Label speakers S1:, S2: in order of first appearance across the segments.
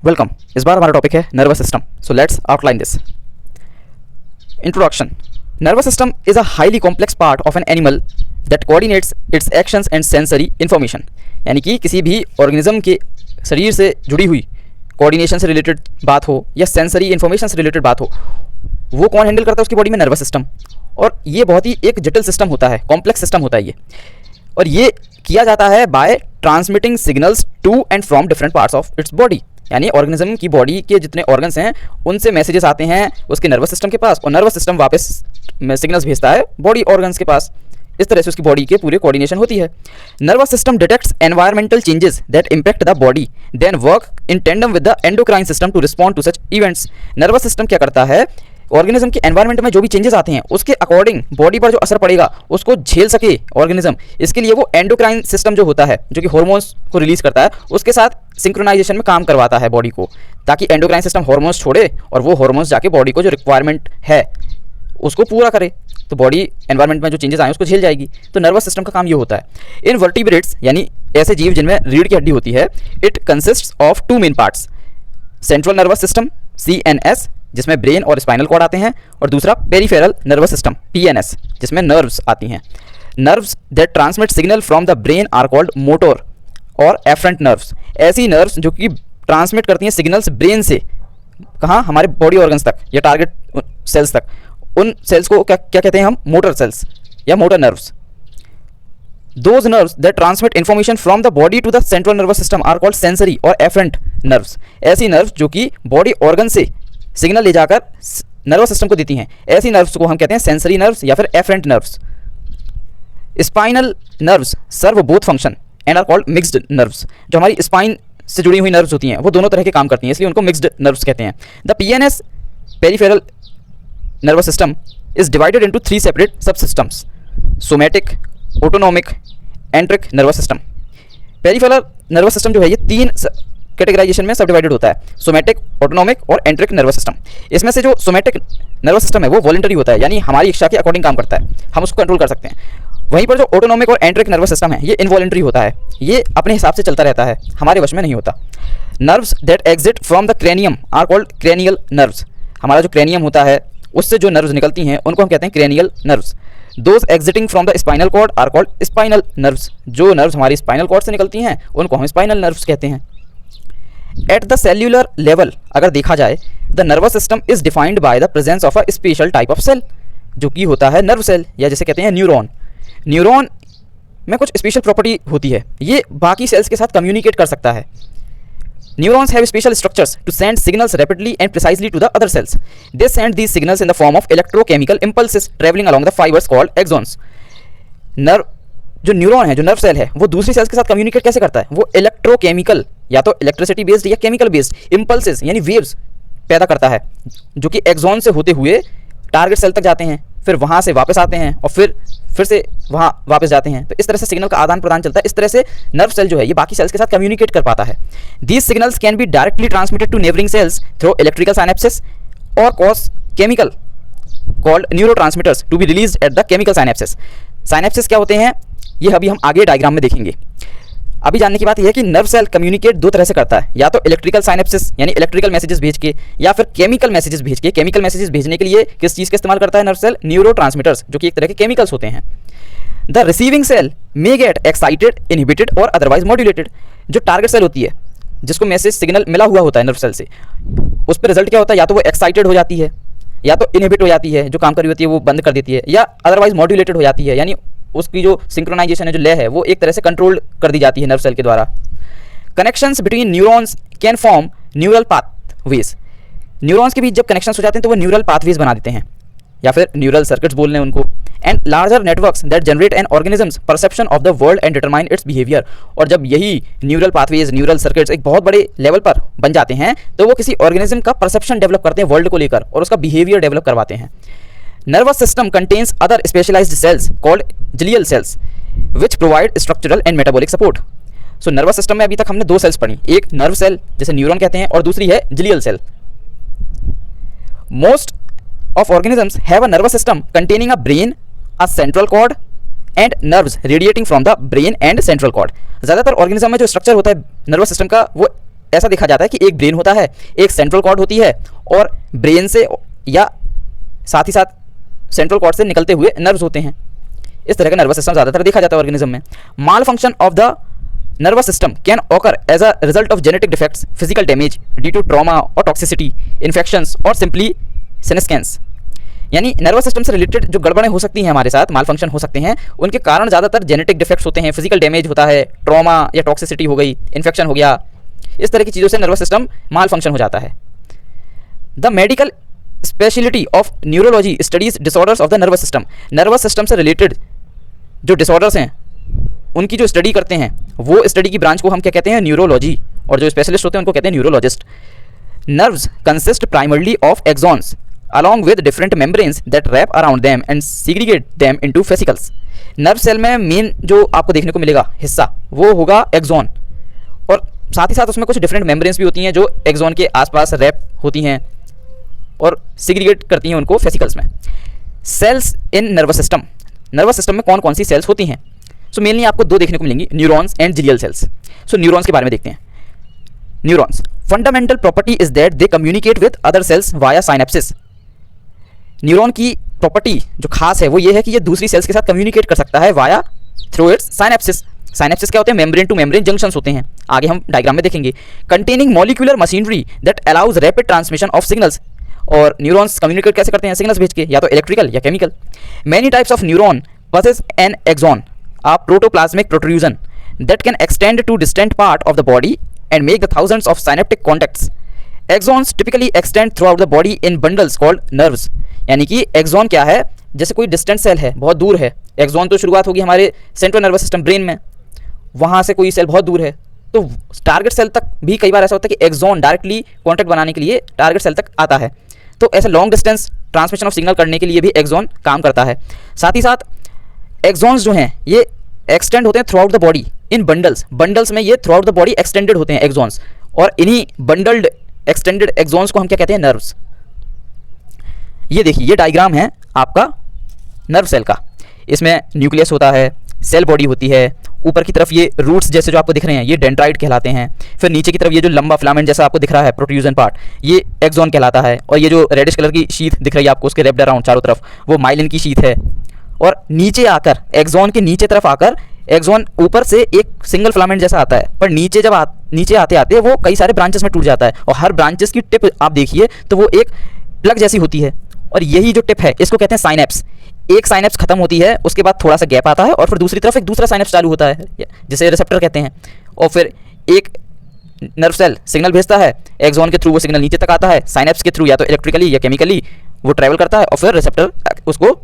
S1: Welcome. इस बार हमारा topic है nervous system. So let's outline this. Introduction. Nervous system is a highly complex part of an animal that coordinates it's actions and sensory information. यानी कि किसी भी organism के शरीर से जुड़ी हुई कोऑर्डिनेशन से रिलेटेड बात हो या सेंसरी इन्फॉर्मेशन से रिलेटेड बात हो, वो कौन हैंडल करता है उसकी बॉडी में? Nervous system. और ये बहुत ही एक जटिल सिस्टम होता है, कॉम्प्लेक्स सिस्टम होता है ये, और ये किया जाता है by transmitting signals to and from different parts of its body. यानी ऑर्गेनिज्म की बॉडी के जितने ऑर्गन्स हैं उनसे मैसेजेस आते हैं उसके नर्वस सिस्टम के पास, और नर्वस सिस्टम वापस सिग्नल्स भेजता है बॉडी ऑर्गन्स के पास। इस तरह से उसकी बॉडी के पूरे कोऑर्डिनेशन होती है। Nervous system detects environmental changes that impact the body then work in tandem with the endocrine system to respond to such events. Nervous system क्या करता है? ऑर्गेनिज्म के एनवायरनमेंट में जो भी चेंजेस आते हैं उसके अकॉर्डिंग बॉडी पर जो असर पड़ेगा उसको झेल सके ऑर्गेनिज्म, इसके लिए वो एंडोक्राइन सिस्टम जो होता है, जो कि हार्मोन्स को रिलीज करता है, उसके साथ सिंक्रोनाइजेशन में काम करवाता है बॉडी को, ताकि एंडोक्राइन सिस्टम हार्मोन्स छोड़े और वो हार्मोन्स जाके बॉडी को जो रिक्वायरमेंट है उसको पूरा करे, तो बॉडी एनवायरनमेंट में जो चेंजेस आए उसको झेल जाएगी। तो नर्वस सिस्टम का काम ये होता है। इन वर्टिब्रेट्स यानी ऐसे जीव जिनमें रीढ़ की हड्डी होती है, it consists of two main parts, central nervous system CNS जिसमें ब्रेन और स्पाइनल कॉर्ड आते हैं, और दूसरा पेरिफेरल नर्वस सिस्टम PNS जिसमें नर्व्स आती हैं। Nerves that transmit signal from the brain are called motor और एफरेंट नर्व्स। ऐसी नर्व्स जो कि ट्रांसमिट करती हैं सिग्नल्स ब्रेन से कहाँ? हमारे बॉडी ऑर्गन्स तक या टारगेट सेल्स तक। उन सेल्स को क्या क्या कहते हैं हम? मोटर सेल्स या motor nerves. Those nerves that transmit information from the body to the central nervous system are called sensory और afferent nerves। ऐसी नर्व्स जो कि बॉडी ऑर्गन से सिग्नल ले जाकर नर्वस सिस्टम को देती हैं, ऐसी नर्व्स को हम कहते हैं सेंसरी नर्व्स या फिर efferent nerves. Spinal nerves serve both function and are called mixed nerves. जो हमारी स्पाइन से जुड़ी हुई नर्व्स होती हैं वो दोनों तरह के काम करती हैं, इसलिए उनको मिक्स्ड नर्व्स कहते हैं। The PNS peripheral nervous system is divided into 3 separate sub systems: somatic, autonomic, enteric nervous system. Peripheral nervous system जो है ये 3 कैटेगराइजेशन में सब डिवाइडेड होता है: सोमैटिक, ऑटोनॉमिक और एंट्रिक नर्वस सिस्टम। इसमें से जो सोमैटिक नर्वस सिस्टम है वो वॉलंटरी होता है, यानी हमारी इच्छा के अकॉर्डिंग काम करता है, हम उसको कंट्रोल कर सकते हैं। वहीं पर जो ऑटोनॉमिक और एंट्रिक नर्वस सिस्टम है ये इनवॉलंटरी होता है, ये अपने हिसाब से चलता रहता है, हमारे वश में नहीं होता। Nerves that exit from the cranium are called cranial nerves. हमारा जो क्रेनियम होता है उससे जो नर्व्स निकलती हैं उनको हम कहते हैं cranial nerves. Those exiting from the spinal cord are called spinal nerves। जो नर्व्स हमारी स्पाइनल कॉर्ड से निकलती हैं उनको हम स्पाइनल नर्व्स कहते हैं। एट द सेल्यूलर लेवल अगर देखा जाए, the nervous system is defined by the presence of a special type of cell, जो कि होता है नर्व सेल या जैसे कहते हैं न्यूरॉन। न्यूरॉन में कुछ स्पेशल प्रॉपर्टी होती है, ये बाकी सेल्स के साथ कम्युनिकेट कर सकता है। Neurons have special structures to send signals rapidly and precisely to the other cells. They send these signals in the form of electrochemical impulses traveling along the fibers called axons। जो neuron है, जो nerve cell है, वो दूसरी sales के साथ communicate कैसे करता है? वो इलेक्ट्रोकेमिकल या तो इलेक्ट्रिसिटी बेस्ड या केमिकल बेस्ड इम्पल्सेस यानी वेव्स पैदा करता है, जो कि एक्सॉन से होते हुए टारगेट सेल तक जाते हैं, फिर वहाँ से वापस आते हैं और फिर से वहाँ वापस जाते हैं। तो इस तरह से सिग्नल का आदान प्रदान चलता है। इस तरह से नर्व सेल जो है ये बाकी सेल्स के साथ कम्युनिकेट कर पाता है। These signals can be directly transmitted to neighbouring cells through electrical synapsis और cause chemical called neurotransmitters to be released at the chemical synapsis. Synapsis क्या होते हैं ये अभी हम आगे डायग्राम में देखेंगे। अभी जानने की बात यह है कि नर्व सेल कम्युनिकेट 2 तरह से करता है, या तो इलेक्ट्रिकल साइनेप्सिस यानी इलेक्ट्रिकल मैसेजेस भेज के, या फिर केमिकल मैसेजेस भेज के। केमिकल मैसेजेस भेजने के लिए किस चीज़ का इस्तेमाल करता है नर्व सेल? न्यूरोट्रांसमीटर्स, जो कि एक तरह के केमिकल्स होते हैं। The receiving cell may get excited, inhibited और अदरवाइज मॉड्यूलेटेड। जो टारगेट सेल होती है जिसको मैसेज सिग्नल मिला हुआ होता है नर्व सेल से, उस पर रिजल्ट क्या होता है? या तो वो एक्साइटेड हो जाती है, या तो इनहिबिट हो जाती है, जो काम कर रही होती है वो बंद कर देती है, या अदरवाइज मॉड्यूलेटेड हो जाती है, यानी उसकी जो सिंक्रोनाइजेशन है, जो लय है, वो एक तरह से कंट्रोल कर दी जाती है नर्व सेल के द्वारा। Connections between neurons can form neural pathways. Neurons के बीच जब कनेक्शंस हो जाते हैं तो वो न्यूरल पाथवेज बना देते हैं, या फिर न्यूरल सर्किट्स बोल रहे हैं उनको। And larger networks that generate N organisms perception of the world and determine its behaviour. और जब यही न्यूरल पाथवेज, न्यूरल सर्किट्स एक बहुत बड़े लेवल पर बन जाते हैं तो वो किसी ऑर्गेनिज्म का परसेप्शन डेवलप करते हैं वर्ल्ड को लेकर, और उसका बिहेवियर डेवलप करवाते हैं। Nervous system contains other specialized cells called glial cells which provide structural and metabolic support। So nervous system में अभी तक हमने 2 सेल्स पढ़ी, एक नर्व सेल जिसे न्यूरॉन कहते हैं और दूसरी है glial cell. Most of organisms have a nervous system containing a brain, a central cord and nerves radiating from the brain and central cord। ज़्यादातर ऑर्गेनिज्म में जो स्ट्रक्चर होता है नर्वस सिस्टम का वो ऐसा देखा जाता है कि एक ब्रेन होता है, एक सेंट्रल कॉर्ड होती है, और ब्रेन से या साथ ही साथ सेंट्रल कॉर्ड से निकलते हुए नर्व्स होते हैं। इस तरह का नर्वस सिस्टम ज़्यादातर देखा जाता है ऑर्गेनिज्म में। Malfunction of the nervous system can occur as a result of genetic defects, physical damage due to trauma or toxicity, infections or simply senescence। यानी नर्वस सिस्टम से रिलेटेड जो गड़बड़ें हो सकती हैं हमारे साथ, माल फंक्शन हो सकते हैं, उनके कारण ज़्यादातर जेनेटिक डिफेक्ट्स होते हैं, फिजिकल डैमेज होता है, ट्रॉमा या टॉक्सिसिटी हो गई, इन्फेक्शन हो गया, इस तरह की चीज़ों से नर्वस सिस्टम माल फंक्शन हो जाता है। The medical speciality of neurology studies disorders of the nervous system. Nervous system से रिलेटेड जो डिसऑर्डर्स हैं उनकी जो स्टडी करते हैं, वो स्टडी की ब्रांच को हम क्या कहते हैं? न्यूरोलॉजी। और जो स्पेशलिस्ट होते हैं उनको कहते हैं neurologist. Nerves consist primarily of axons along with different membranes that wrap around them and segregate them into vesicles. Nerve cell में मेन जो आपको देखने को मिलेगा हिस्सा वो होगा एक्सॉन, और साथ ही साथ उसमें कुछ डिफरेंट मेम्ब्रेन्स भी होती हैं जो एक्सॉन के आसपास रैप होती हैं और सीग्रीगेट करती हैं उनको वेसिकल्स में। Cells in nervous system. Nervous system में कौन कौन सी सेल्स होती हैं? सो मेनली आपको दो देखने को मिलेंगी, neurons and glial cells. So neurons के बारे में देखते हैं। Neurons fundamental property is that they communicate with other cells via synapses. Neuron की प्रॉपर्टी जो खास है वो ये है कि ये दूसरी सेल्स के साथ कम्युनिकेट कर सकता है via through its synapses. Synapsis क्या होते हैं? मेम्ब्रेन टू मेम्ब्रेन जंक्शंस होते हैं, आगे हम डायग्राम में देखेंगे। Containing molecular machinery that allows rapid transmission of signals. और न्यूरॉन्स कम्युनिकेट कैसे करते हैं? सिग्नल्स भेज के, या तो इलेक्ट्रिकल या chemical. Many types of neuron possess an axon, a protoplasmic protrusion that can extend to distant part of the body and make the thousands of synaptic contacts. Axons typically extend throughout the body in bundles called nerves. यानी कि axon क्या है? जैसे कोई distant cell है, बहुत दूर है, एक्सॉन तो शुरुआत होगी हमारे सेंट्रल नर्वस सिस्टम ब्रेन में, वहाँ से कोई सेल बहुत दूर है तो टारगेट सेल तक भी कई बार ऐसा होता है कि एक्सॉन डायरेक्टली कॉन्टैक्ट बनाने के लिए टारगेट सेल तक आता है। तो ऐसे long distance transmission of signal करने के लिए भी एक्सॉन काम करता है। साथ ही साथ एक्सॉन्स जो हैं ये एक्सटेंड होते हैं through out the body in bundles. Bundles में ये through out the body extended होते हैं एक्सॉन्स, और इन्हीं बंडल्ड एक्सटेंडेड एक्सॉन्स को हम क्या कहते हैं? नर्व्स। ये देखिए, ये डायग्राम है आपका नर्व सेल का। इसमें न्यूक्लियस होता है, सेल बॉडी होती है, ऊपर की तरफ ये रूट्स जैसे जो आपको दिख रहे हैं ये डेंड्राइट कहलाते हैं। फिर नीचे की तरफ ये जो लंबा फिलामेंट जैसा आपको दिख रहा है प्रोट्रूजन पार्ट, ये एक्सॉन कहलाता है। और ये जो रेडिश कलर की शीथ दिख रही है आपको उसके रैप्ड अराउंड चारों तरफ, वो माइलिन की शीथ है। और नीचे आकर एक्सॉन के नीचे तरफ आकर एक्सॉन ऊपर से एक सिंगल फिलामेंट जैसा आता है, पर नीचे जब नीचे आते आते वो कई सारे ब्रांचेस में टूट जाता है, और हर ब्रांचेस की टिप आप देखिए तो वो एक प्लग जैसी होती है। और यही जो टिप है इसको कहते हैं साइनेप्स। एक साइनेप्स खत्म होती है, उसके बाद थोड़ा सा गैप आता है, और फिर दूसरी तरफ एक दूसरा साइनेप्स चालू होता है जिसे रिसेप्टर कहते हैं। और फिर एक नर्व सेल सिग्नल भेजता है, एक्सॉन के थ्रू वो सिग्नल नीचे तक आता है, साइनेप्स के थ्रू या तो इलेक्ट्रिकली या केमिकली वो ट्रैवल करता है, और फिर रिसेप्टर उसको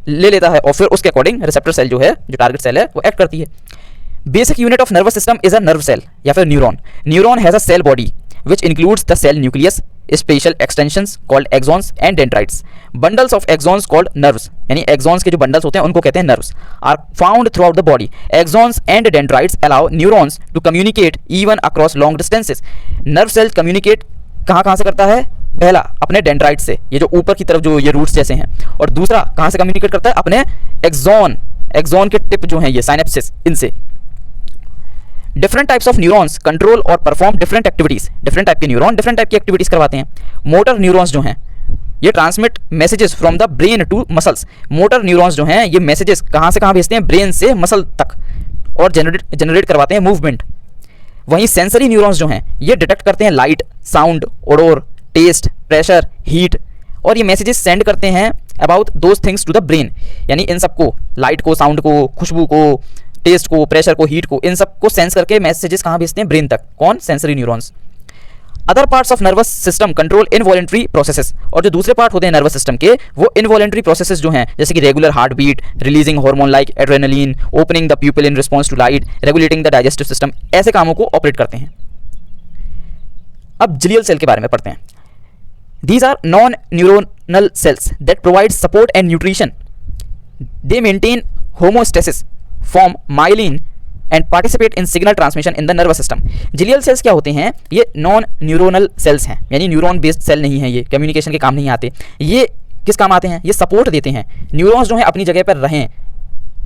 S1: ले लेता है, और फिर उसके अकॉर्डिंग रिसेप्टर सेल जो है, जो टारगेट सेल है, वो एक्ट करती है। Basic unit of nervous system is a nerve cell या फिर neuron. Neuron has a cell body which includes the cell nucleus, spatial extensions called axons and dendrites. Bundles of axons called nerves, यानी axons के जो bundles होते हैं उनको कहते हैं nerves, are found throughout the body. Axons and dendrites allow neurons to communicate even across long distances. Nerve cell communicate कहाँ से करता है? पहला अपने डेंड्राइट से, ये जो ऊपर की तरफ जो ये रूट्स जैसे हैं, और दूसरा कहाँ से कम्युनिकेट करता है? अपने एक्सॉन के टिप जो हैं ये साइनेप्सिस, इनसे। Different types of neurons control और perform different activities. Different type के न्यूरॉन डिफरेंट टाइप की एक्टिविटीज करवाते हैं। मोटर न्यूरॉन्स जो हैं ये transmit messages from the brain to muscles. Motor neurons जो हैं ये मैसेजेस कहाँ से कहाँ भेजते हैं? ब्रेन से मसल तक, और जनरेट करवाते हैं मूवमेंट। वहीं सेंसरी न्यूरॉन्स जो हैं ये डिटेक्ट करते हैं light, sound, odour, taste, pressure, heat, और ये मैसेजेस सेंड करते हैं about those things to the brain. यानी इन सबको, लाइट को, साउंड को, खुशबू को, टेस्ट को, प्रेशर को, हीट को, इन सब को सेंस करके मैसेजेस कहाँ भेजते हैं? ब्रेन तक। कौन? Sensory neurons. Other parts of nervous system control involuntary processes. और जो दूसरे पार्ट होते हैं नर्वस सिस्टम के वो इनवॉलेंट्री प्रोसेसेस जो हैं, जैसे कि regular heart beat, releasing hormone like adrenaline, opening the pupil in response to light, regulating the digestive system, ऐसे कामों को ऑपरेट करते हैं। अब ग्लियल सेल के बारे में पढ़ते हैं। These are non-neuronal cells that provide support and nutrition. They maintain homeostasis, form myelin and participate in signal transmission in the nervous system. Glial cells क्या होते हैं? ये non-neuronal cells हैं, यानी न्यूरॉन बेस्ड सेल नहीं है, ये कम्युनिकेशन के काम नहीं आते। ये किस काम आते हैं? ये सपोर्ट देते हैं, न्यूरॉन्स जो हैं अपनी जगह पर रहें,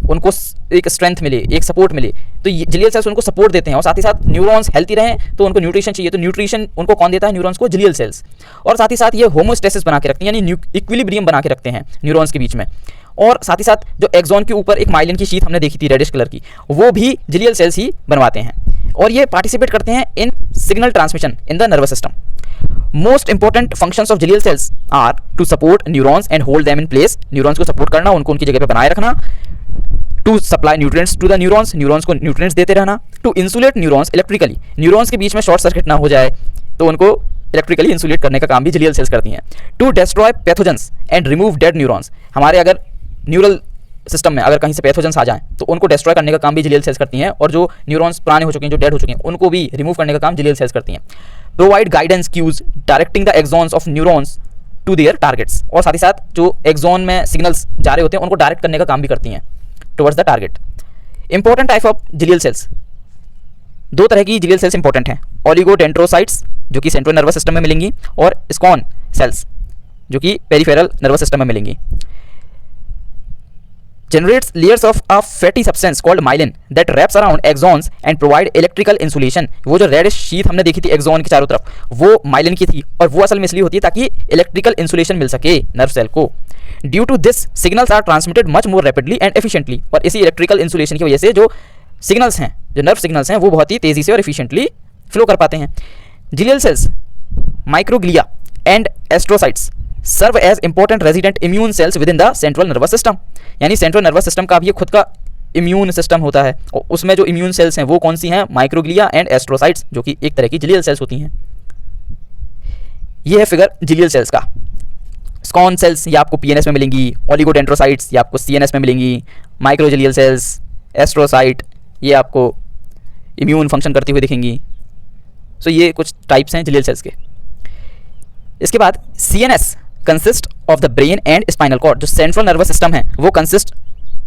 S1: उनको एक स्ट्रेंथ मिले, एक सपोर्ट मिले, तो जिलियल सेल्स उनको सपोर्ट देते हैं। और साथ ही साथ न्यूरॉन्स हेल्थी रहें तो उनको न्यूट्रिशन चाहिए, तो न्यूट्रिशन उनको कौन देता है? न्यूरॉन्स को जिलियल सेल्स। और साथ ही साथ ये होमोस्टेसिस बना के रखते हैं, यानी इक्विलिब्रियम बना के रखते हैं न्यूरॉन्स के बीच में। और साथ ही साथ जो एक्सॉन के ऊपर एक माइलिन की शीट हमने देखी थी रेडिश कलर की, वो भी जिलियल सेल्स ही बनवाते हैं। और ये पार्टिसिपेट करते हैं in signal transmission in the nervous system. Most important functions of glial cells are to support neurons and hold them in place, neurons को सपोर्ट करना, उनको उनकी जगह पे बनाए रखना। To supply nutrients to the neurons, neurons को nutrients देते रहना। To insulate neurons electrically, neurons के बीच में शॉर्ट सर्किट ना हो जाए तो उनको इलेक्ट्रिकली इंसुलेट करने का काम भी जिलियल सेल्स करती हैं। To destroy pathogens and remove dead neurons, हमारे अगर न्यूरल सिस्टम में अगर कहीं से पैथोजेंस आ जाएं तो उनको डिस्ट्रॉय करने का काम भी जिलियल सेल्स करती हैं। और जो न्यूरॉन्स पुराने हो चुके हैं, जो डेड हो चुके हैं, उनको भी रिमूव करने का काम जिलियल सेल्स करती हैं। Provide guidance cues directing the axons of neurons to their targets, और साथ ही साथ जो एक्सॉन में सिग्नल्स जा रहे होते हैं उनको डायरेक्ट करने का काम भी करती हैं towards the target. Important type of glial cells, दो तरह की जिलियल सेल्स इंपॉर्टेंट हैं। ओलिगोडेंड्रोसाइट्स जो कि सेंट्रल नर्वस सिस्टम में मिलेंगी, और स्कॉन सेल्स जो कि पेरिफेरल नर्वस सिस्टम में मिलेंगी। generates layers of a fatty substance called myelin that wraps around axons and provide electrical insulation। वो जो रेडिश शीट हमने देखी थी एक्सॉन के चारों तरफ, वो माइलिन की थी, और वो असल में इसलिए होती है ताकि इलेक्ट्रिकल इंसुलेशन मिल सके नर्व सेल को। Due to this signals are transmitted much more rapidly and efficiently, और इसी इलेक्ट्रिकल इंसुलेशन की वजह से जो सिग्नल्स हैं, जो नर्व सिग्नल्स हैं, वो बहुत ही तेज़ी से और एफिशिएंटली फ्लो कर पाते हैं। Glial cells, microglia and astrocytes serve as important resident immune cells within the central nervous system, यानी सेंट्रल नर्वस सिस्टम का भी खुद का इम्यून सिस्टम होता है, और उसमें जो इम्यून सेल्स हैं वो कौन सी हैं? माइक्रोग्लिया एंड एस्ट्रोसाइट्स, जो कि एक तरह की जिलियल सेल्स होती हैं। ये है फिगर जिलियल सेल्स का। स्कॉन सेल्स ये आपको पीएनएस में मिलेंगी, ओलिगोडेंड्रोसाइट्स ये आपको सीएनएस में मिलेंगी, माइक्रोजिलियल सेल्स, एस्ट्रोसाइट ये आपको इम्यून फंक्शन करती हुई दिखेंगी। सो ये कुछ टाइप्स हैं जिलियल सेल्स के। इसके बाद CNS consist of the brain and spinal cord, जो सेंट्रल नर्वस सिस्टम है वो कंसिस्ट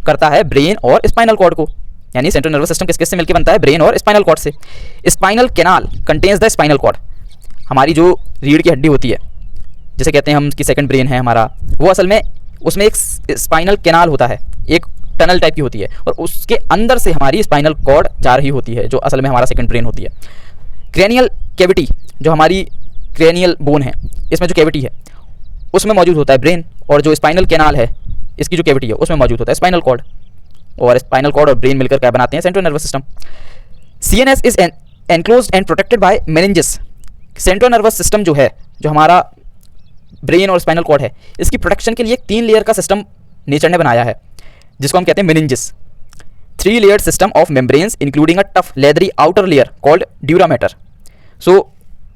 S1: करता है ब्रेन और स्पाइनल कॉर्ड को, यानी सेंट्रल नर्वस सिस्टम किस किस से मिलकर बनता है? ब्रेन और स्पाइनल कॉर्ड से। Spinal canal contains the spinal cord, हमारी जो रीढ़ की हड्डी होती है, जिसे कहते हैं हम कि सेकंड ब्रेन है हमारा, वो असल में उसमें एक स्पाइनल कैनाल होता है, एक टनल टाइप की होती है, और उसके अंदर से हमारी स्पाइनल कॉर्ड जा रही होती है, जो असल में हमारा सेकंड ब्रेन होती है। क्रेनियल कैविटी, जो हमारी क्रेनियल बोन है, इसमें जो कैविटी है उसमें मौजूद होता है ब्रेन, और जो स्पाइनल कैनाल है इसकी जो कैविटी है उसमें मौजूद होता है स्पाइनल कॉर्ड, और स्पाइनल कॉर्ड और ब्रेन मिलकर क्या बनाते हैं? Central nervous system. CNS is enclosed and protected by meninges, central nervous system जो है, जो हमारा ब्रेन और स्पाइनल कॉर्ड है, इसकी प्रोटेक्शन के लिए एक 3 लेयर का सिस्टम नेचर ने बनाया है, जिसको हम कहते हैं meninges. 3 layer system of membranes including a tough leathery outer layer called dura mater. So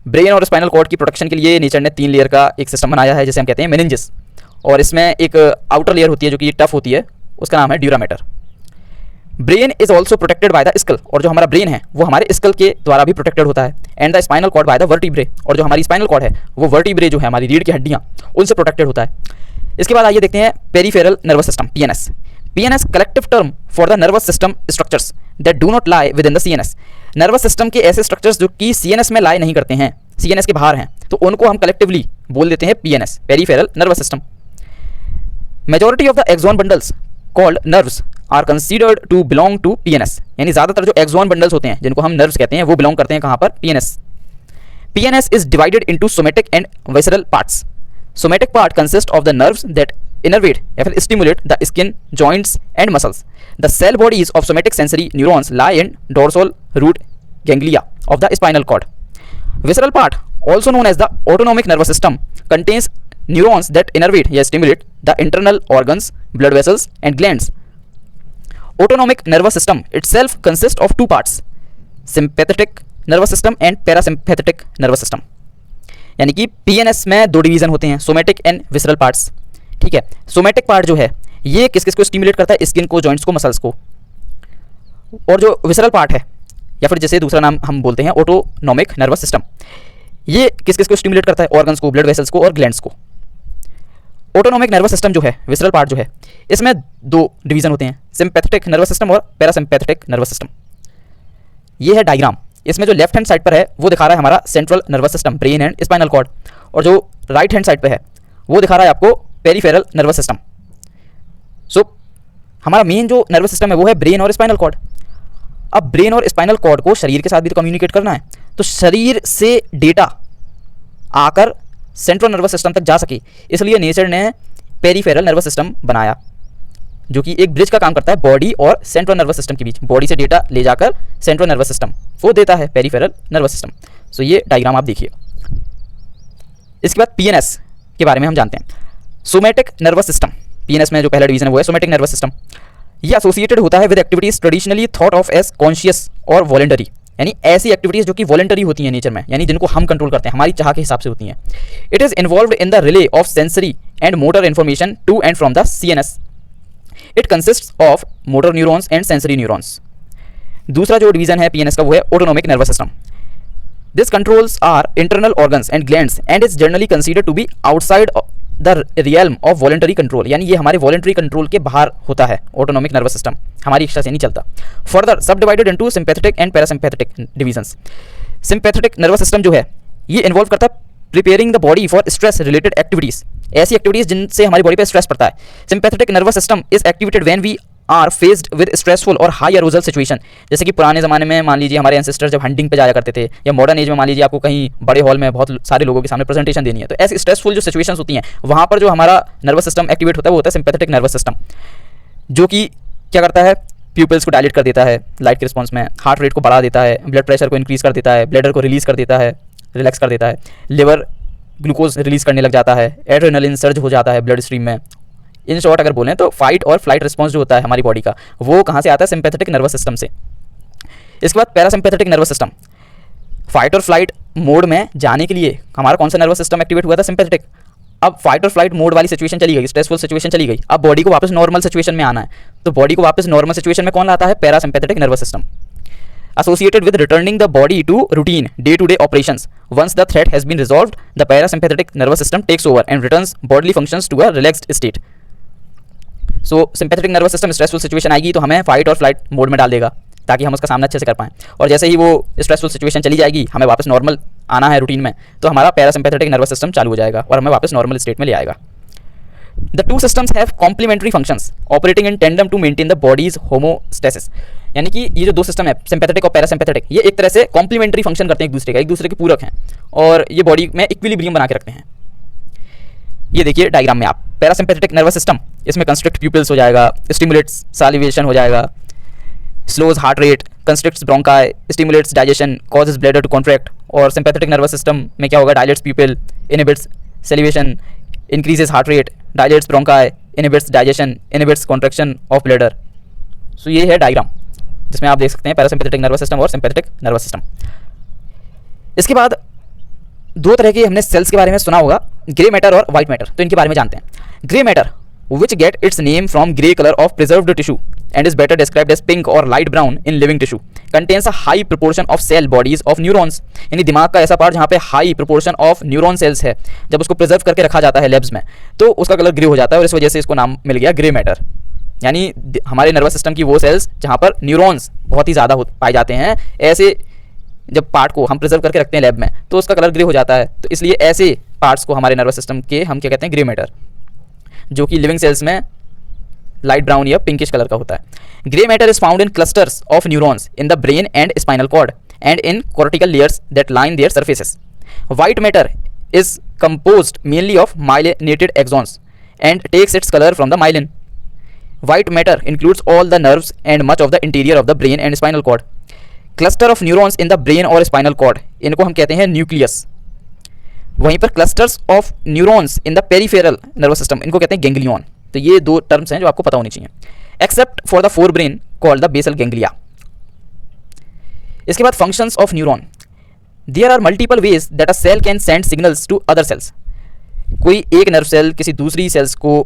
S1: brain और स्पाइनल कॉर्ड की प्रोटेक्शन के लिए नेचर ने 3 लेयर का एक सिस्टम बनाया है, जिसे हम कहते हैं मेनिंजेस, और इसमें एक आउटर लेयर होती है जो कि टफ होती है, उसका नाम है dura mater. Brain is also protected by the skull, और जो हमारा ब्रेन है वो हमारे स्कल के द्वारा भी प्रोटेक्टेड होता है। And the spinal cord by the vertebrae, और जो हमारी स्पाइनल कॉर्ड है वो वर्टिब्रे जो है हमारी रीढ़ की हड्डियाँ, उनसे प्रोटेक्टेड होता है। इसके बाद आइए देखते हैं peripheral nervous system, PNS. PNS collective term for the nervous system structures that do not lie with in the CNS. Nervous system के ऐसे स्ट्रक्चर्स जो कि सीएनएस में लाई नहीं करते हैं, सीएनएस के बाहर हैं, तो उनको हम कलेक्टिवली बोल देते हैं PNS, peripheral nervous system. Majority of the axon bundles called nerves are considered to belong to PNS, यानी ज़्यादातर जो एक्सॉन बंडल्स होते हैं जिनको हम नर्व्स कहते हैं वो बिलोंग करते हैं कहाँ पर? PNS. PNS is divided into somatic and visceral parts. Somatic part consist of the nerves that innervate या फिर stimulate the skin, joints and muscles. The cell bodies of somatic sensory neurons lie in dorsal root ganglia of the spinal cord. Visceral part, also known as the autonomic nervous system, contains neurons that innervate या stimulate the internal organs, blood vessels and glands. Autonomic nervous system itself consists of 2 parts, sympathetic nervous system and parasympathetic nervous system. यानी कि PNS में 2 division होते हैं, somatic and visceral parts. ठीक है, somatic part जो है ये किस किस को स्टिमुलेट करता है? स्किन को, जॉइंट्स को, मसल्स को। और जो विसरल पार्ट है, या फिर जैसे दूसरा नाम हम बोलते हैं ऑटोनॉमिक नर्वस सिस्टम, ये किस किस को स्टिमुलेट करता है? ऑर्गन्स को, ब्लड वेसल्स को और ग्लैंड्स को। ऑटोनॉमिक नर्वस सिस्टम जो है, विसरल पार्ट जो है, इसमें 2 डिवीजन होते हैं, सिंपैथेटिक नर्वस सिस्टम और पैरासिम्पैथेटिक नर्वस सिस्टम। ये है डायग्राम, इसमें जो लेफ्ट हैंड साइड पर है वो दिखा रहा है हमारा central nervous system, brain and spinal cord, और जो राइट हैंड साइड पर है वो दिखा रहा है आपको पेरीफेरल नर्वस सिस्टम। सो हमारा मेन जो नर्वस सिस्टम है वो है ब्रेन और स्पाइनल कॉर्ड। अब ब्रेन और स्पाइनल कॉर्ड को शरीर के साथ भी तो कम्युनिकेट करना है, तो शरीर से डेटा आकर सेंट्रल नर्वस सिस्टम तक जा सके, इसलिए नेचर ने पेरीफेरल नर्वस सिस्टम बनाया, जो कि एक ब्रिज का काम करता है बॉडी और सेंट्रल नर्वस सिस्टम के बीच। बॉडी से डेटा ले जाकर सेंट्रल नर्वस सिस्टम वो देता है पेरीफेरल नर्वस सिस्टम। सो ये डायग्राम आप देखिए। इसके बाद पीएनएस के बारे में हम जानते हैं, सोमैटिक नर्वस सिस्टम। पीएनएस में जो पहला डिवीजन है वो है सोमैटिक नर्वस सिस्टम। ये एसोसिएटेड होता है with activities traditionally thought of as conscious और वॉलेंटरी, यानी ऐसी एक्टिविटीज जो कि वॉलेंटरी होती हैं नेचर में, यानी जिनको हम कंट्रोल करते हैं, हमारी चाह के हिसाब से होती हैं। It is involved in the relay of sensory and motor information to and from the CNS. It consists of motor neurons and sensory neurons. दूसरा जो डिवीजन है पीएनएस का वो है autonomic nervous system. This controls our internal organs and glands and is generally considered to be outside the realm of voluntary control, यानी ये हमारे voluntary control के बाहर होता है ऑटोनोमिक नर्वस सिस्टम, हमारी इच्छा से नहीं चलता। Further subdivided into sympathetic and parasympathetic divisions. Sympathetic nervous system जो है ये इन्वॉल्व करता है preparing the body for stress related activities, ऐसी एक्टिविटीज जिनसे हमारी बॉडी पे स्ट्रेस पड़ता है। Sympathetic nervous system is activated when we are faced with stressful और हाई अरोजल सिचुएशन। जैसे कि पुराने ज़माने में मान लीजिए हमारे एंसेस्टर जब हंटिंग पे जाया करते थे, या मॉडर्न एज में मान लीजिए आपको कहीं बड़े हॉल में बहुत सारे लोगों के सामने प्रेजेंटेशन देनी है, तो ऐसी स्ट्रेसफुल जो सिचुएशंस होती हैं वहाँ पर जो हमारा नर्वस सिस्टम एक्टिवेट होता है वो होता है सिंपैथेटिक नर्वस सिस्टम, जो कि क्या करता है प्यूपिल्स को डायलेट कर देता है लाइट के रिस्पॉन्स में, हार्ट रेट को बढ़ा देता है, ब्लड प्रेशर को इंक्रीज कर देता है, ब्लडर को रिलीज कर देता है, रिलैक्स कर देता है, लिवर ग्लूकोज रिलीज करने लग जाता है, एड्रेनलिन सर्ज हो जाता है ब्लड स्ट्रीम में। इन शॉर्ट अगर बोलें तो फाइट और फ्लाइट रिस्पॉन्स जो होता है हमारी बॉडी का वो कहाँ से आता है, सिंपैथेटिक नर्वस सिस्टम से। इसके बाद पैरासिम्पैथेटिक नर्वस सिस्टम। फाइट और फ्लाइट मोड में जाने के लिए हमारा कौन सा नर्वस सिस्टम एक्टिवेट हुआ था, सिंपैथेटिक। अब फाइट और फ्लाइट मोड वाली सिचुएशन चली गई, स्ट्रेसफुल सिचुएशन चली गई, अब बॉडी को वापस नॉर्मल सिचुएशन में आना है, तो बॉडी को वापस नॉर्मल सिचुएशन में कौन लाता है, parasympathetic nervous system. Associated with returning the body to routine day-to-day operations. Once the threat has been resolved, the parasympathetic nervous system takes over and returns bodily functions to a relaxed state. So sympathetic nervous system stressful situation आएगी तो हमें fight और flight mode में डाल देगा ताकि हम उसका सामना अच्छे से कर पाएं, और जैसे ही वो स्ट्रेसफुल सिचुएशन चली जाएगी, हमें वापस नॉर्मल आना है रूटीन में, तो हमारा पैरासिम्पैथेटिक नर्वस सिस्टम चालू हो जाएगा और हमें वापस नॉर्मल स्टेट में ले आएगा। The two systems have complementary functions operating in tandem to maintain the body's homeostasis. यानी कि ये जो दो सिस्टम है सिंपैथेटिक और पैरासिम्पैथेटिक, ये एक तरह से कॉम्प्लीमेंट्री फंक्शन करते हैं एक दूसरे का, एक दूसरे के पूरक हैं और ये बॉडी में इक्विलिब्रियम बना के रखते हैं। ये देखिए डायग्राम में आप, पैरासिम्पैथेटिक नर्वस सिस्टम इसमें कंस्ट्रिक्ट प्यूपिल्स हो जाएगा, स्टिमुलेट्स सालिवेशन हो जाएगा, slows heart rate, constricts bronchi, stimulates digestion, causes bladder to contract. और सिंपैथेटिक नर्वस सिस्टम में क्या होगा, dilates pupil, inhibits salivation, increases heart rate, dilates bronchi, inhibits digestion, inhibits contraction of bladder. So ये है diagram जिसमें आप देख सकते हैं पैरासिम्पैथेटिक नर्वस सिस्टम और सिंपैथेटिक नर्वस सिस्टम। इसके बाद दो तरह के हमने सेल्स के बारे में सुना होगा, ग्रे मैटर और वाइट मैटर, तो इनके बारे में जानते हैं। Grey matter which get its name from grey color of preserved tissue and is better described as pink or light brown in living tissue, contains a high proportion of cell bodies of neurons, यानी दिमाग का ऐसा part जहाँ पे high proportion of neuron cells है, जब उसको preserve करके रखा जाता है लैब्स में तो उसका कलर ग्रे हो जाता है और इस वजह से इसको नाम मिल गया ग्रे मैटर। यानी हमारे नर्वस सिस्टम की वो सेल्स जहाँ पर न्यूरॉन्स बहुत ही ज़्यादा पाए जाते हैं, ऐसे जब पार्ट को हम प्रिजर्व करके रखते हैं लैब में तो उसका कलर ग्रे हो जाता है, तो इसलिए ऐसे पार्ट्स को हमारे नर्वस सिस्टम के हम क्या कहते हैं, ग्रे मैटर, जो कि लिविंग सेल्स में लाइट ब्राउन या पिंकिश कलर का होता है। Grey matter is found in clusters of neurons in the brain and spinal cord and in cortical layers that line their surfaces. White matter is composed mainly of myelinated axons and takes its colour from the myelin. White matter includes all the nerves and much of the interior of the brain and spinal cord. Cluster of neurons in the brain और spinal cord, इनको हम कहते हैं nucleus. वहीं पर clusters of neurons in the peripheral nervous system, इनको कहते हैं गैंग्लियन। तो ये दो टर्म्स हैं जो आपको पता होनी चाहिए, except for the forebrain called the basal ganglia. इसके बाद functions of neuron, there are multiple ways that a cell can send signals to other cells. कोई एक नर्व सेल किसी दूसरी सेल्स को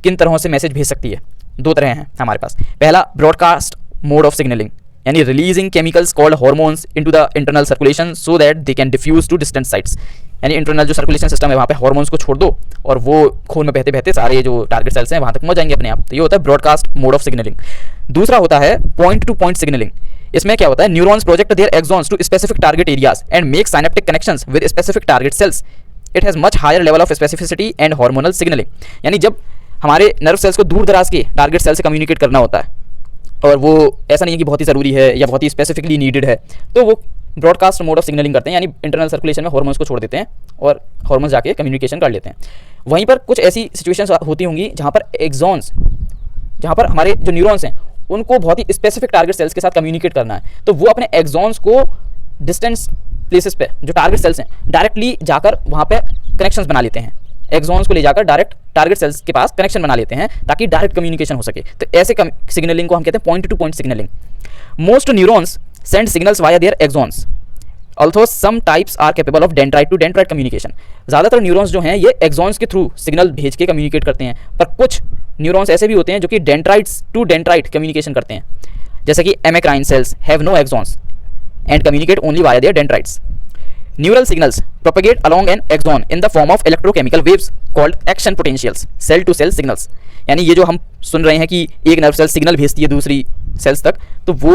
S1: किन तरहों से मैसेज भेज सकती है, दो तरह हैं हमारे पास। पहला ब्रॉडकास्ट मोड ऑफ सिग्नलिंग, यानी releasing chemicals called hormones into the internal circulation so that they can diffuse to distant sites. यानी इंटरनल जो सर्कुलेशन सिस्टम है वहाँ पे हार्मोन्स को छोड़ दो और वो खून में बहते बहते सारे जो टारगेट सेल्स हैं वहाँ तक पहुँच जाएंगे अपने आप, तो ये होता है ब्रॉडकास्ट मोड ऑफ सिग्नलिंग। दूसरा होता है पॉइंट टू पॉइंट सिग्नलिंग। इसमें क्या होता है, neurons project their axons to specific target areas and make synaptic connections with specific target cells. It has much higher level of specificity and hormonal signalling. यानी जब हमारे नर्व सेल्स को दूर दराज के टारगेट सेल से कम्युनिकेट करना होता है, और वो ऐसा नहीं है कि बहुत ही ज़रूरी है या बहुत ही स्पेसिफिकली नीडेड है, तो वो ब्रॉडकास्ट मोड ऑफ सिग्नलिंग करते हैं, यानी इंटरनल सर्कुलेशन में हार्मोन्स को छोड़ देते हैं और हार्मोन्स जाके कम्युनिकेशन कर लेते हैं। वहीं पर कुछ ऐसी सिचुएशंस होती होंगी जहाँ पर एक्सॉन्स, जहाँ पर हमारे जो न्यूरॉन्स हैं उनको बहुत ही स्पेसिफिक टारगेट सेल्स के साथ कम्युनिकेट करना है, तो वो अपने एक्सॉन्स को डिस्टेंस प्लेसेस पे जो टारगेट सेल्स हैं डायरेक्टली जाकर वहाँ पे कनेक्शंस बना लेते हैं, एक्सॉन्स को ले जाकर डायरेक्ट टारगेट सेल्स के पास कनेक्शन बना लेते हैं ताकि डायरेक्ट कम्युनिकेशन हो सके। तो ऐसे सिग्नलिंग को हम कहते हैं point to point signalling. Most neurons send signals via their axons, although some types are capable of dendrite to dendrite communication. ज़्यादातर न्यूरॉन्स जो हैं ये एक्सॉन्स के थ्रू सिग्नल भेज के कम्युनिकेट करते हैं, पर कुछ न्यूरॉन्स ऐसे भी होते हैं जो कि डेंड्राइट्स टू डेंड्राइट कम्युनिकेशन करते हैं, जैसे कि amacrine cells have no axons and communicate only via their dendrites. Neural signals propagate along an axon in the form of electrochemical waves called action potentials, cell to cell signals। यानी ये जो हम सुन रहे हैं कि एक नर्व सेल सिग्नल भेजती है दूसरी सेल्स तक, तो वो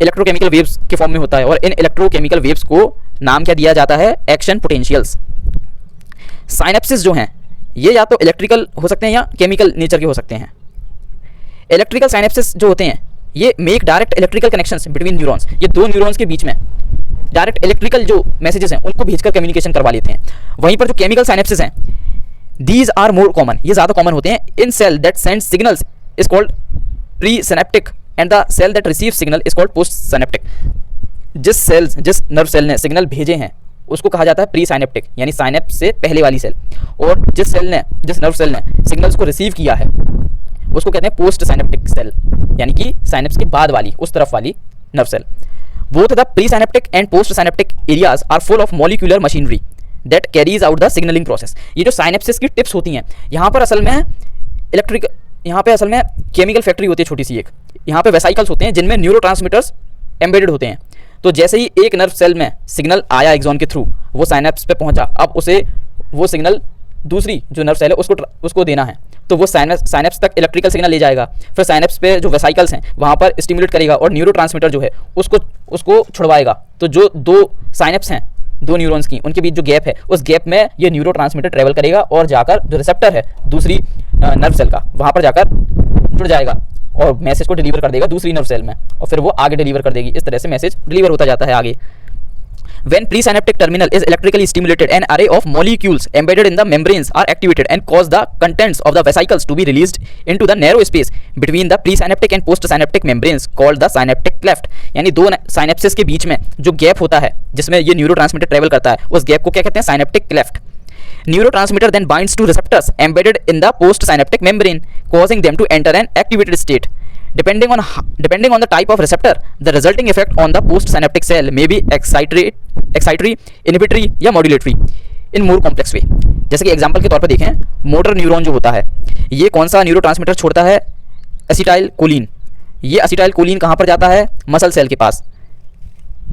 S1: इलेक्ट्रोकेमिकल वेव्स के फॉर्म में होता है, और इन इलेक्ट्रोकेमिकल वेव्स को नाम क्या दिया जाता है? Action potentials. साइनेप्सिस जो हैं ये या तो इलेक्ट्रिकल हो सकते हैं या केमिकल नेचर के हो सकते हैं। इलेक्ट्रिकल साइनेप्सिस जो होते हैं ये make direct electrical connections between neurons, ये दो न्यूरॉन्स के बीच में डायरेक्ट इलेक्ट्रिकल जो मैसेजेस हैं उनको भेजकर कम्युनिकेशन करवा लेते हैं। वहीं पर जो केमिकल साइनेप्सिस हैं दीज आर मोर कॉमन, ये ज़्यादा कॉमन होते हैं। In cell that send signals is called presynaptic and the cell that receive signal is called postsynaptic. जिस नर्व सेल ने सिग्नल भेजे हैं उसको कहा जाता है प्री साइनेप्टिक, यानी साइनेप्स से पहले वाली सेल, और जिस नर्व सेल ने सिग्नल्स को रिसीव किया है उसको कहते हैं पोस्ट साइनेप्टिक सेल, यानी कि साइनेप्स के बाद वाली उस तरफ वाली nerve cell. Both the pre-synaptic and post-synaptic areas are full of molecular machinery that carries out the signaling process। ये जो साइनेप्सिस की टिप्स होती हैं यहाँ पर असल में केमिकल फैक्ट्री होती है छोटी सी एक, यहाँ पे वेसाइकल्स होते हैं जिनमें न्यूरोट्रांसमीटर्स एम्बेडेड होते हैं। तो जैसे ही एक नर्व सेल में सिग्नल आया एक्सॉन के थ्रू, वो साइनेप्स पे पहुँचा, अब उसे वो सिग्नल दूसरी जो नर्व सेल है उसको देना है, तो वो साइनेप्स तक इलेक्ट्रिकल सिग्नल ले जाएगा, फिर साइनेप्स पे जो वेसाइकल्स हैं वहाँ पर स्टिमुलेट करेगा और न्यूरोट्रांसमीटर जो है उसको छुड़वाएगा। तो जो दो साइनेप्स हैं दो न्यूरॉन्स की, उनके बीच जो गैप है उस गैप में ये न्यूरोट्रांसमीटर ट्रेवल करेगा और जाकर जो रिसेप्टर है दूसरी नर्व सेल का वहाँ पर जाकर जुड़ जाएगा और मैसेज को डिलीवर कर देगा दूसरी नर्व सेल में, और फिर वो आगे डिलीवर कर देगी। इस तरह से मैसेज डिलीवर होता जाता है आगे। When presynaptic terminal is electrically stimulated, an array of molecules embedded in the membranes are activated and cause the contents of the vesicles to be released into the narrow space between the presynaptic and postsynaptic membranes called the synaptic cleft। यानी दो synapsis के बीच में जो gap होता है जिसमें ये न्यूरोट्रांसमीटर ट्रेवल करता है, उस गैप को क्या कहते हैं? Synaptic cleft. Neurotransmitter then binds to receptors embedded in the postsynaptic membrane, causing them to enter an activated state. Depending on the type of receptor, the resulting effect on the postsynaptic cell may be excitatory, inhibitory या modulatory in more complex way। जैसे कि example के तौर पर देखें, motor neuron जो होता है ये कौन सा न्यूरोट्रांसमीटर छोड़ता है? Acetyl choline. ये एसिटाइल कोलिन कहाँ पर जाता है? मसल सेल के पास।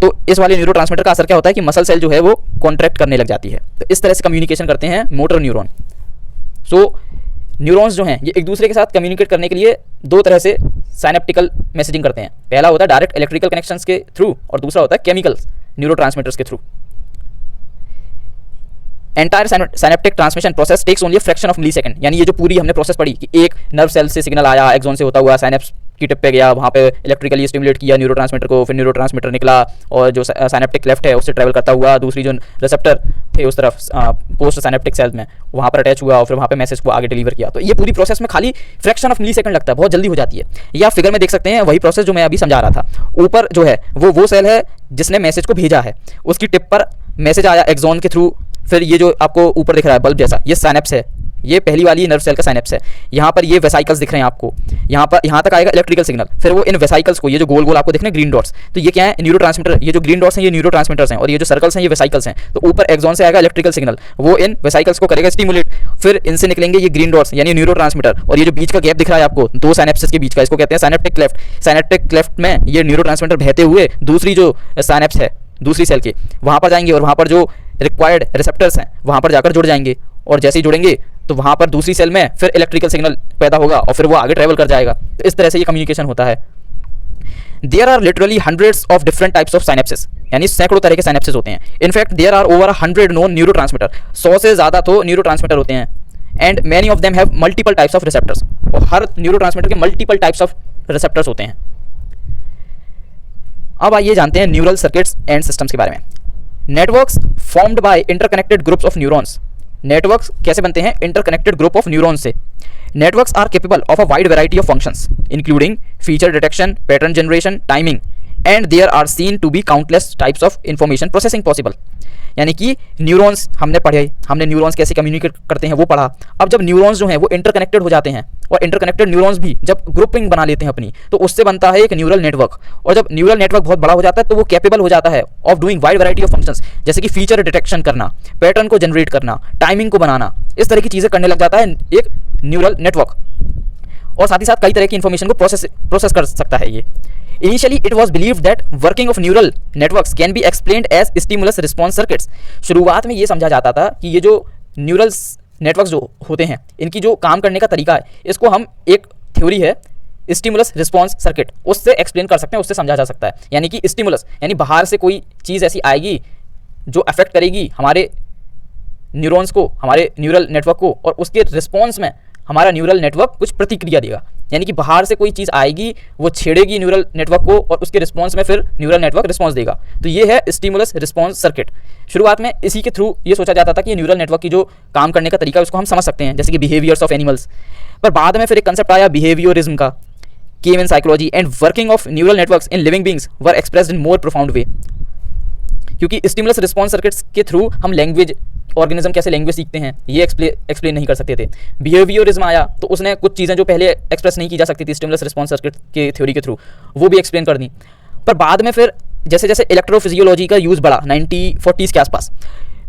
S1: तो इस वाले न्यूरोट्रांसमीटर का असर क्या होता है कि मसल सेल जो है वो कॉन्ट्रैक्ट करने लग जाती है। तो इस तरह से कम्युनिकेशन करते हैं मोटर न्यूरॉन। सो न्यूरॉन्स जो हैं ये एक दूसरे के साथ कम्युनिकेट करने के लिए दो तरह से साइनेप्टिकल मैसेजिंग करते हैं। पहला होता है डायरेक्ट इलेक्ट्रिकल कनेक्शंस के थ्रू और दूसरा होता है केमिकल न्यूरोट्रांसमीटर्स के through. Entire synaptic transmission process takes only fraction of millisecond. यानी ये जो पूरी हमने प्रोसेस पढ़ी कि एक नर्व सेल से सिग्नल आया एक्सॉन से होता हुआ साइनेप्स की टिप पे गया, वहाँ पे इलेक्ट्रिकली स्टिमुलेट किया न्यूरोट्रांसमीटर को, फिर न्यूरोट्रांसमीटर निकला और जो साइनेप्टिक क्लेफ्ट है उससे ट्रैवल करता हुआ दूसरी जो रिसेप्टर थे उस तरफ पोस्ट साइनेप्टिक सेल में वहाँ पर अटैच हुआ और फिर वहाँ पे मैसेज को आगे डिलीवर किया। तो ये पूरी प्रोसेस में खाली फ्रैक्शन ऑफ मिली सेकंड लगता है, बहुत जल्दी हो जाती है। ये आप फिगर में देख सकते हैं, वही प्रोसेस जो मैं अभी समझा रहा था। ऊपर जो है वो सेल है जिसने मैसेज को भेजा है, उसकी टिप पर मैसेज आया एक्सॉन के थ्रू, फिर ये जो आपको ऊपर दिख रहा है बल्ब जैसा, ये साइनेप्स है, ये पहली वाली नर्व सेल का साइनेप्स है। यहाँ पर ये वेसाइकल्स दिख रहे हैं आपको, यहाँ तक आएगा इलेक्ट्रिकल सिग्नल, फिर वो इन वेसाइकल्स को, ये जो गोल गोल आपको दिख रहे हैं ग्रीन डॉट्स, तो ये क्या है? न्यूरोट्रांसमीटर। ये जो ग्रीन डॉट्स हैं ये न्यूरोट्रांसमीटर्स हैं और ये जो सर्कल्स हैं ये वेसाइकल्स हैं। तो ऊपर एक्सॉन से आएगा इलेक्ट्रिकल सिग्नल, वो इन वेसाइकल्स को करेगा स्टिमुलेट, फिर इनसे निकलेंगे ये ग्रीन डॉट्स यानी न्यूरोट्रांसमीटर, और ये जो बीच का गैप दिख रहा है आपको दो साइनेप्सिस के बीच का, इसको कहते हैं साइनेप्टिक क्लेफ्ट। साइनेप्टिक क्लेफ्ट में ये न्यूरोट्रांसमीटर बहते हुए दूसरी जो साइनेप्स है दूसरी सेल के वहाँ पर जाएंगे और वहाँ पर जो रिक्वायर्ड रिसेप्टर्स हैं वहाँ पर जाकर जुड़ जाएंगे, और जैसे ही जुड़ेंगे तो वहाँ पर दूसरी सेल में फिर इलेक्ट्रिकल सिग्नल पैदा होगा और फिर वो आगे ट्रेवल कर जाएगा। तो इस तरह से ये कम्युनिकेशन होता है। There are literally hundreds of different types of synapses, यानी सैकड़ों तरह के साइनेप्सिस होते हैं। In fact there are over 100 known neurotransmitter, 100 से ज़्यादा तो न्यूरोट्रांसमीटर होते हैं and many of them have multiple types of receptors, और हर न्यूरोट्रांसमीटर के मल्टीपल टाइप्स ऑफ रिसेप्टर्स होते हैं। अब आइए जानते हैं न्यूरल सर्किट्स एंड सिस्टम्स के बारे में। Networks formed by interconnected groups of neurons. Networks कैसे बनते हैं? इंटरकनेक्टेड ग्रुप ऑफ न्यूरॉन्स से। Networks are capable of a wide variety of functions including feature detection, pattern generation, timing, and there are seen to be countless types of information processing possible. यानी कि neurons हमने पढ़े, हमने neurons कैसे communicate करते हैं वो पढ़ा। अब जब न्यूरॉन्स जो हैं वो इंटरकनेक्टेड हो जाते हैं, और इंटरकनेक्टेड न्यूरॉन्स भी जब ग्रुपिंग बना लेते हैं अपनी, तो उससे बनता है एक न्यूरल नेटवर्क। और जब न्यूरल नेटवर्क बहुत बड़ा हो जाता है तो वो कैपेबल हो जाता है of doing wide variety of functions, जैसे कि फीचर डिटेक्शन करना, पैटर्न को जनरेट करना, टाइमिंग को बनाना, इस तरह की चीज़ें करने लग जाता है एक न्यूरल नेटवर्क। और साथ ही साथ कई तरह की इंफॉर्मेशन को प्रोसेस कर सकता है ये। Initially, it was believed that working of neural networks can be explained as stimulus response circuits. शुरुआत में ये समझा जाता था कि ये जो न्यूरल नेटवर्क्स जो होते हैं, इनकी जो काम करने का तरीका है, इसको हम एक थ्योरी है स्टिमुलस रिस्पॉन्स सर्किट, उससे एक्सप्लेन कर सकते हैं, उससे समझा जा सकता है। यानी कि स्टिमुलस यानी बाहर से कोई चीज़ ऐसी आएगी जो अफेक्ट करेगी हमारे न्यूरॉन्स को, हमारे न्यूरल नेटवर्क को, और उसके रिस्पॉन्स में हमारा न्यूरल नेटवर्क कुछ प्रतिक्रिया देगा। यानी कि बाहर से कोई चीज़ आएगी, वो छेड़ेगी न्यूरल नेटवर्क को, और उसके रिस्पॉन्स में फिर न्यूरल नेटवर्क रिस्पॉन्स देगा। तो ये है स्टिमुलस रिस्पॉन्स सर्किट। शुरुआत में इसी के थ्रू ये सोचा जाता था कि न्यूरल नेटवर्क की जो काम करने का तरीका है उसको हम समझ सकते हैं, जैसे कि बिहेवियर्स ऑफ एनिमल्स। पर बाद में फिर एक कंसेप्ट आया बिहेवियरिज्म का, came in psychology and working of neural networks in living beings were expressed in more profound way. क्योंकि स्टिमुलस रिस्पॉन्स सर्किट्स के थ्रू हम लैंग्वेज, ऑर्गेनिज्म कैसे लैंग्वेज सीखते हैं, ये एक्सप्लेन नहीं कर सकते थे। बिहेवियरिज्म आया तो उसने कुछ चीज़ें जो पहले एक्सप्रेस नहीं की जा सकती थी स्टिमुलस रिस्पॉन्स सर्किट के थ्योरी के थ्रू, वो भी एक्सप्लेन कर दी। पर बाद में फिर जैसे जैसे इलेक्ट्रोफिजियोलॉजी का यूज़ बढ़ा 1940s के आसपास,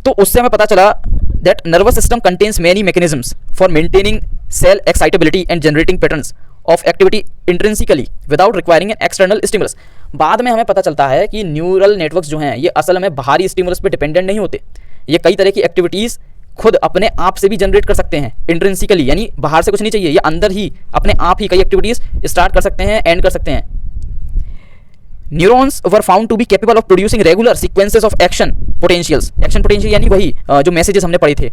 S1: तो उससे हमें पता चला that nervous system contains many mechanisms for maintaining cell excitability and generating patterns of activity intrinsically without requiring an external stimulus. बाद में हमें पता चलता है कि न्यूरल नेटवर्क्स जो हैं ये असल में बाहरी स्टिमुलस पे डिपेंडेंट नहीं होते। ये कई तरह की एक्टिविटीज़ खुद अपने आप से भी जनरेट कर सकते हैं इंट्रिंसिकली, यानी बाहर से कुछ नहीं चाहिए, ये अंदर ही अपने आप ही कई एक्टिविटीज़ स्टार्ट कर सकते हैं, एंड कर सकते हैं। Neurons were found to be capable of producing regular sequences of action potentials. Action potential यानी वही जो मैसेजेस हमने पढ़े थे।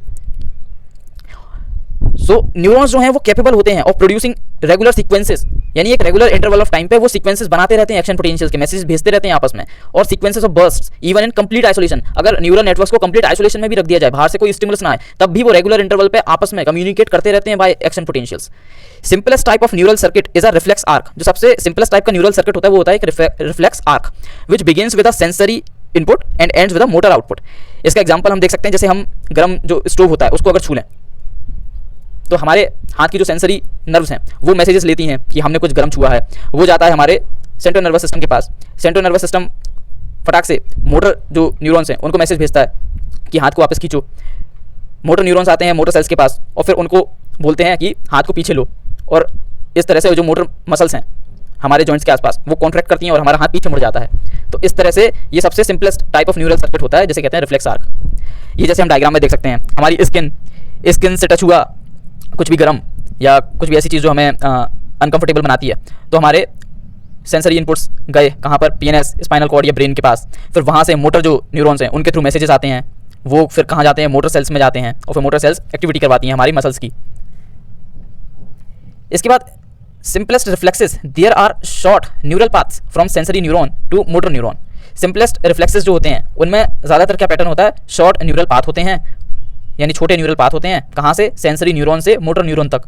S1: सो न्यूरॉन्स जो हैं वो कैपेबल होते हैं ऑफ प्रोड्यूसिंग रेगुलर सीक्वेंसेस, यानी एक रेगुलर इंटरवल ऑफ टाइम पे वो सीक्वेंसेस बनाते रहते हैं, एक्शन पोटेंशियल्स के मैसेज भेजते रहते हैं आपस में, और sequences of bursts even in complete isolation. अगर न्यूरल नेटवर्क्स को कंप्लीट आइसोलेशन में भी रख दिया जाए, बाहर से कोई स्टिमुलस ना आए, तब भी वो रेगुलर इंटरवल पे आपस में कम्युनिकेट करते रहते हैं by action potentials. Simplest type of neural circuit is a reflex arc. जो सबसे सिंपलेस्ट टाइप का न्यूरल सर्किट होता है वो होता है एक reflex arc which begins with a sensory input and ends with a motor output. इसका एग्जांपल हम देख सकते हैं, जैसे हम गर्म जो स्टोव होता है उसको अगर छू लें तो हमारे हाथ की जो सेंसरी नर्व्स हैं वो मैसेजेस लेती हैं कि हमने कुछ गर्म छुआ है, वो जाता है हमारे सेंट्रल नर्वस सिस्टम के पास। सेंट्रल नर्वस सिस्टम फटाक से मोटर जो न्यूरॉन्स हैं उनको मैसेज भेजता है कि हाथ को वापस खींचो। मोटर न्यूरॉन्स आते हैं मोटर सेल्स के पास और फिर उनको बोलते हैं कि हाथ को पीछे लो, और इस तरह से जो मोटर मसल्स हैं हमारे जॉइंट्स के आसपास वो कॉन्ट्रैक्ट करती हैं और हमारा हाथ पीछे मुड़ जाता है। तो इस तरह से ये सबसे simplest type of neural circuit होता है, जिसे कहते हैं रिफ्लेक्स आर्क। ये जैसे हम डायग्राम में देख सकते हैं, हमारी स्किन से टच हुआ कुछ भी गर्म या कुछ भी ऐसी चीज़ जो हमें अनकंफर्टेबल बनाती है, तो हमारे सेंसरी इनपुट्स गए कहाँ पर, पीएनएस, स्पाइनल कॉर्ड या ब्रेन के पास। फिर वहाँ से मोटर जो न्यूरॉन्स हैं उनके थ्रू मैसेजेस आते हैं, वो फिर कहाँ जाते हैं, मोटर सेल्स में जाते हैं, और फिर मोटर सेल्स एक्टिविटी करवाती हैं हमारी मसल्स की। इसके बाद simplest reflexes, there are short neural paths from sensory neuron to motor neuron. Simplest reflexes जो होते हैं उनमें ज़्यादातर क्या पैटर्न होता है, शॉर्ट न्यूरल पाथ होते हैं, यानी छोटे न्यूरल पाथ होते हैं। कहाँ से, सेंसरी न्यूरॉन से मोटर न्यूरॉन तक।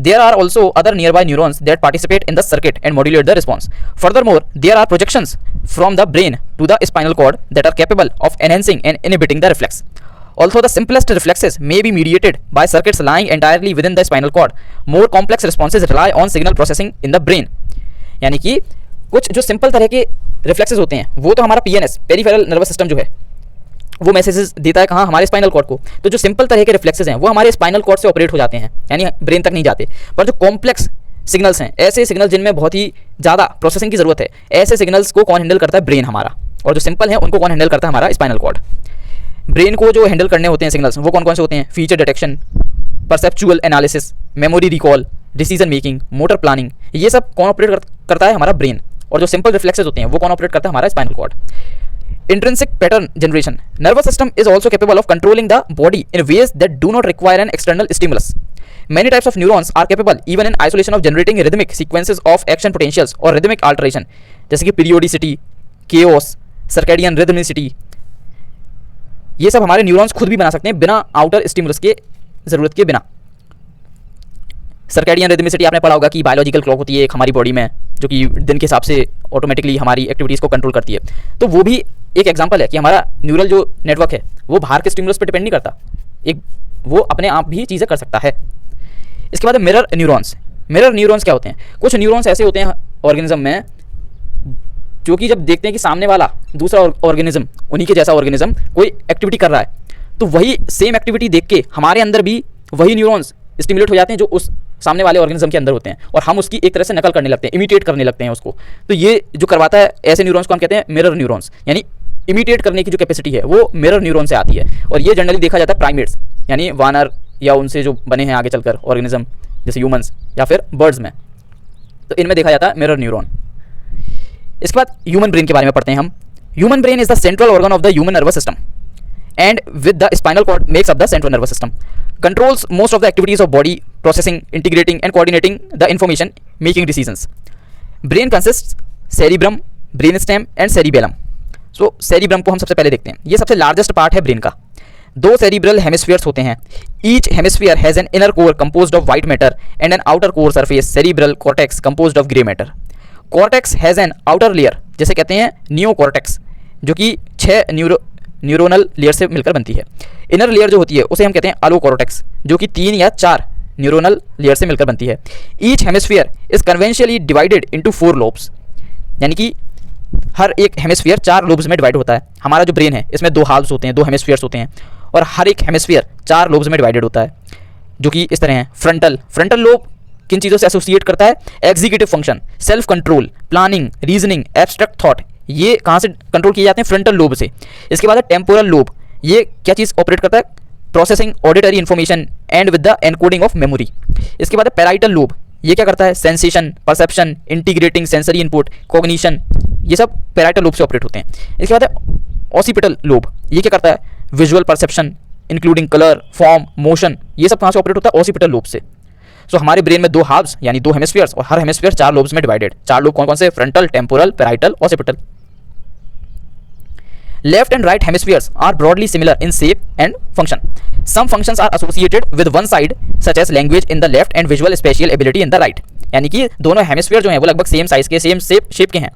S1: There are also other nearby neurons that participate in the circuit and modulate the response. Furthermore, there are projections from the brain to the spinal cord that are capable of enhancing and inhibiting the reflex. Although the simplest reflexes may be mediated by circuits lying entirely within the spinal cord, more complex responses rely on signal processing in the brain. यानी कि कुछ जो simple तरह के reflexes होते हैं वो तो हमारा PNS, पेरिफेरल नर्वस सिस्टम जो है, वो मैसेजेस देता है कहाँ, हमारे स्पाइनल कॉर्ड को। तो जो सिंपल तरह के रिफ्लेक्सेस हैं वो हमारे स्पाइनल कॉर्ड से ऑपरेट हो जाते हैं, यानी ब्रेन तक नहीं जाते। पर जो कॉम्प्लेक्स सिग्नल्स हैं, ऐसे सिग्नल जिनमें बहुत ही ज़्यादा प्रोसेसिंग की ज़रूरत है, ऐसे सिग्नल्स को कौन हैंडल करता है, ब्रेन हमारा। और जो सिंपल है उनको कौन हैंडल करता है, हमारा स्पाइनल कॉर्ड। ब्रेन को जो हैंडल करने होते हैं सिग्नल्स, वो कौन कौन से होते हैं, feature detection, perceptual analysis, memory recall, decision making, motor planning, ये सब कौन ऑपरेट करता है, हमारा ब्रेन। और जो सिंपल रिफ्लेक्सेस होते हैं वो कौन ऑपरेट करता है, हमारा spinal cord. Intrinsic pattern generation. Nervous system is also capable of controlling the body in ways that do not require an external stimulus. Many types of neurons are capable, even in isolation, of generating rhythmic sequences of action potentials or rhythmic alteration, जैसे कि periodicity, chaos, circadian rhythmicity. ये सब हमारे neurons खुद भी बना सकते हैं बिना आउटर स्टिमुलस के ज़रूरत के बिना. सर्कैडियन रिदमिसिटी आपने पढ़ा होगा कि बायोलॉजिकल क्लॉक होती है एक हमारी बॉडी में, जो कि दिन के हिसाब से ऑटोमेटिकली हमारी एक्टिविटीज़ को कंट्रोल करती है. तो वो भी एक एग्जांपल है कि हमारा न्यूरल जो नेटवर्क है वो बाहर के स्टिमुलस पर डिपेंड नहीं करता, एक वो अपने आप भी चीज़ें कर सकता है. इसके बाद मिरर न्यूरॉन्स. मिरर न्यूरॉन्स क्या होते हैं? कुछ न्यूरॉन्स ऐसे होते हैं ऑर्गेनिज्म में जो कि जब देखते हैं कि सामने वाला दूसरा ऑर्गेनिज्म, उन्हीं के जैसा ऑर्गेनिज्म कोई एक्टिविटी कर रहा है, तो वही सेम एक्टिविटी देख के हमारे अंदर भी वही न्यूरॉन्स स्टिमुलेट हो जाते हैं जो उस सामने वाले ऑर्गेनिज्म के अंदर होते हैं, और हम उसकी एक तरह से नकल करने लगते हैं, इमिटेट करने लगते हैं उसको. तो ये जो करवाता है ऐसे न्यूरॉन्स को हम कहते हैं मिरर न्यूरॉन्स, यानी इमिटेट करने की जो कैपेसिटी है वो मिरर न्यूरॉन से आती है. और ये जनरली देखा जाता है प्राइमेट्स, यानी वानर या उनसे जो बने हैं आगे चलकर ऑर्गेनिज्म जैसे ह्यूमंस या फिर बर्ड्स में, तो इनमें देखा जाता है मिरर न्यूरॉन. इसके बाद ह्यूमन ब्रेन के बारे में पढ़ते हैं हम. Human brain is the central organ of the human nervous system and with the spinal cord makes up the central nervous system, controls most of the activities of body, processing, integrating and coordinating the information, making decisions. Brain consists cerebrum, brainstem and cerebellum. So cerebrum को हम सबसे पहले देखते हैं. ये सबसे largest part है brain का. दो cerebral hemispheres होते हैं. Each hemisphere has an inner core composed of white matter and an outer core surface cerebral cortex composed of grey matter. Cortex has an outer layer, जैसे कहते हैं neocortex, जो कि 6 न्यूरोनल लेयर से मिलकर बनती है. इनर लेयर जो होती है उसे हम कहते हैं अलोकोर्टेक्स, जो कि 3 या 4 न्यूरोनल लेयर से मिलकर बनती है. Each hemisphere is conventionally divided into 4 lobes, यानी कि हर एक हेमिस्फीयर 4 लोब्स में डिवाइड होता है. हमारा जो ब्रेन है इसमें 2 हाल्व्स होते हैं, 2 हेमिस्फीयर्स होते हैं, और हर एक हेमिस्फीयर 4 लोब्स में डिवाइडेड होता है, जो कि इस तरह हैं. फ्रंटल लोब किन चीज़ों से एसोसिएट करता है? Executive function, self control, planning, reasoning, abstract thought, ये कहाँ से कंट्रोल किए जाते हैं? फ्रंटल लोब से. इसके बाद है टेम्पोरल लोब. ये क्या चीज़ ऑपरेट करता है? Processing auditory information and with the encoding of memory. इसके बाद है पैराइटल लोब. ये क्या करता है? Sensation, perception, integrating sensory input, cognition, ये सब पैराइटल लोब से ऑपरेट होते हैं. इसके बाद है ऑसिपिटल लोब. ये क्या करता है? Visual perception including colour, form, motion, ये सब कहाँ से ऑपरेट होता है? ऑसिपिटल लोब से. सो हमारे ब्रेन में 2 हाल्व्स यानी 2 हेमिस्फीयर्स, और हर हेमिस्फीयर 4 लोब्स में डिवाइडेड. 4 लोब कौन कौन से? Frontal, temporal, parietal, occipital. Left and right hemispheres are broadly similar in shape and function. Some functions are associated with one side, such as language in the left and visual spatial ability in the right. यानी कि दोनों hemisphere जो हैं वो लगभग same size के, same shape के हैं,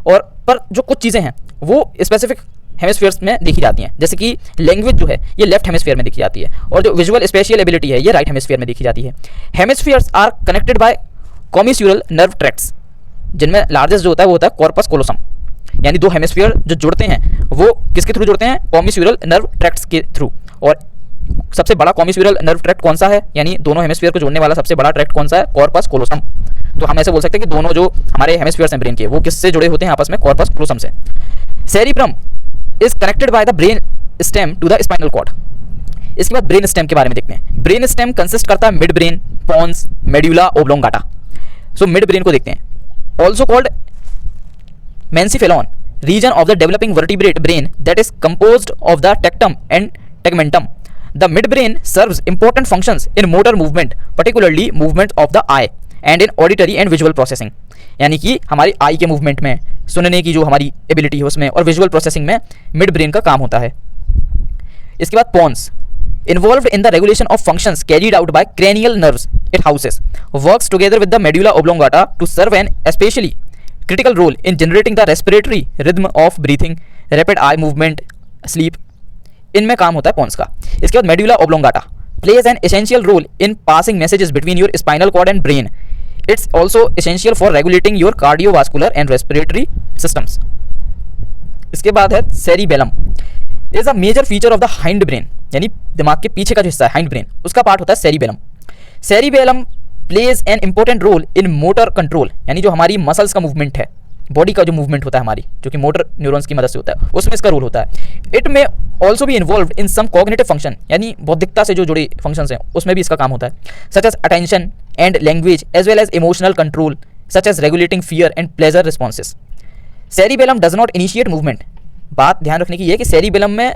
S1: और पर जो कुछ चीज़ें हैं वो स्पेसिफिक हेमिस्फीयर्स में देखी जाती हैं. जैसे कि लैंग्वेज जो है ये लेफ्ट हेमिस्फीयर में देखी जाती है, और जो विजुअल स्पेशियल एबिलिटी है ये राइट हेमिस्फीयर में देखी जाती है. Hemispheres are connected by commissural nerve tracts, जिनमें लार्जेस्ट जो होता है वो होता है कॉर्पस कोलोसम. यानी 2 हेमिस्फीयर जो जुड़ते हैं वो किसके थ्रू जुड़ते हैं? कॉमिस्यूरल नर्व ट्रैक्ट्स के थ्रू. और सबसे बड़ा कॉमिस्यूरल नर्व ट्रैक्ट कौन सा है? यानी दोनों हेमिस्फीयर को जोड़ने वाला सबसे बड़ा ट्रैक्ट कौन सा है? कॉर्पस कोलोसम. तो हम ऐसे बोल सकते हैं कि दोनों जो हमारे हेमिस्फीयर्स हैं ब्रेन के वो किससे जुड़े होते हैं आपस में? कॉर्पस कोलोसम से. Cerebrum is connected by the brain stem to the spinal cord. इसके बाद ब्रेन स्टेम के बारे में देखते हैं. ब्रेन स्टेम कंसिस्ट करता है mid brain, pons, medulla oblongata. So mid brain को देखते हैं. Also called mesencephalon, region of the developing vertebrate brain that is composed of the tectum and tegmentum. The midbrain serves important functions in motor movement, particularly movement of the eye, and in auditory and visual processing. यानी कि हमारी आई के movement में, सुनने की जो हमारी ability है उसमें, और विजुअल प्रोसेसिंग में मिड ब्रेन का काम होता है. इसके बाद Pond's, involved in the regulation of functions carried out by cranial nerves it houses, works together with the medulla oblongata to serve an especially critical role in generating the respiratory rhythm of breathing, rapid eye movement, sleep. इनमें काम होता है Pond's का. इसके बाद medulla oblongata plays an essential role in passing messages between your spinal cord and brain. It's also essential for regulating your cardiovascular and respiratory systems. इसके बाद है cerebellum. Is a major feature of the hind brain, यानी दिमाग के पीछे का जो हिस्सा है हाइंड ब्रेन, उसका पार्ट होता है cerebellum. Cerebellum plays an important role in motor control, यानी जो हमारी मसल्स का मूवमेंट है, बॉडी का जो मूवमेंट होता है हमारी, जो कि मोटर न्यूरॉन्स की मदद से होता है, उसमें इसका रोल होता है. It may also be involve in some cognitive function, यानी बौद्धिकता से जो जुड़े फंक्शंस हैं उसमें भी इसका काम होता है, such as attention and language as well as emotional control, such as regulating fear and pleasure responses. Cerebellum does not initiate movement, बात ध्यान रखने की ये है कि सेरिबेलम में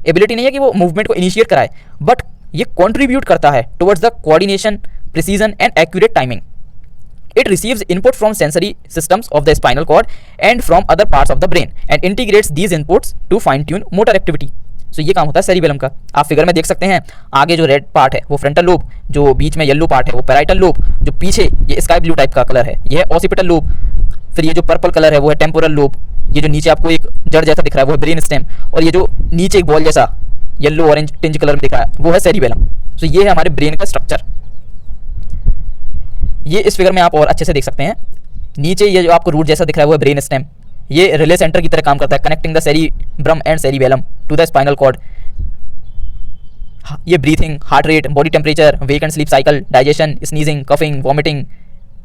S1: एबिलिटी नहीं है कि वो मूवमेंट को इनिशिएट कराए, बट ये कंट्रीब्यूट करता है towards the coordination, precision and accurate timing. It receives input from sensory systems of the spinal cord and from other parts of the brain and integrates these inputs to fine tune motor activity. So ये काम होता है cerebellum का. आप figure में देख सकते हैं, आगे जो रेड पार्ट है वो फ्रंटल लोब, जो बीच में येलो पार्ट है वो पैराइटल लोब, जो पीछे ये स्काई ब्लू टाइप का कलर है ये है ऑसिपिटल लोब, फिर ये जो पर्पल कलर है वो है टेम्पोरल लोब, ये जो नीचे आपको एक जड़ जैसा दिख रहा है वो है ब्रेन स्टेम, और ये जो नीचे एक बॉल जैसा येलो ऑरेंज टिंज कलर में दिख रहा है वो है सेरिबेलम. तो ये है हमारे ब्रेन का स्ट्रक्चर. ये इस फिगर में आप और अच्छे से देख सकते हैं. नीचे ये जो आपको रूट जैसा दिख रहा है वो है ब्रेन स्टेम. ये रिले सेंटर की तरह काम करता है, connecting the cerebrum and cerebellum to the spinal cord. ये breathing, heart rate, body temperature, wake and sleep cycle, digestion, sneezing, coughing, vomiting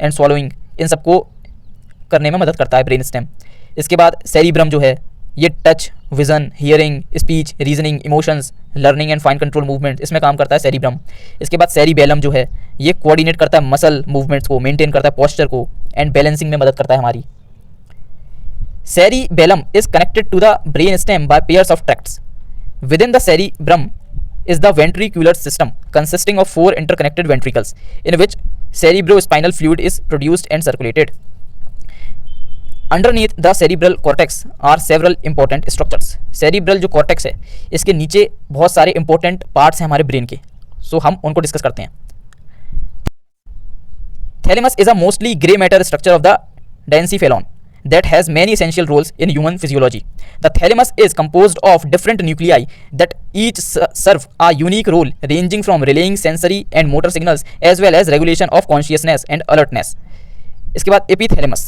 S1: and swallowing, इन सबको करने में मदद करता है ब्रेन स्टेम. इसके बाद सेरिब्रम जो है ये touch, vision, hearing, speech, reasoning, emotions, learning and fine control movement, इसमें काम करता है सेरिब्रम. इसके बाद सेरिबेलम जो है ये कोऑर्डिनेट करता है मसल मूवमेंट्स को, मेंटेन करता है पोस्चर को एंड बैलेंसिंग में मदद करता है हमारी. Cerebellum is connected to the brain stem by pairs of tracts. Within the cerebrum is the ventricular system consisting of 4 interconnected ventricles in which cerebrospinal fluid is produced and circulated. Underneath the cerebral cortex are several important structures. Cerebral जो cortex है इसके नीचे बहुत सारे important parts हैं हमारे brain के, so हम उनको डिस्कस करते हैं. Thalamus is a mostly grey matter structure of the diencephalon that has many essential roles in human physiology. The thalamus is composed of different nuclei that each serve a unique role ranging from relaying sensory and motor signals as well as regulation of consciousness and alertness. इसके बाद epithalamus.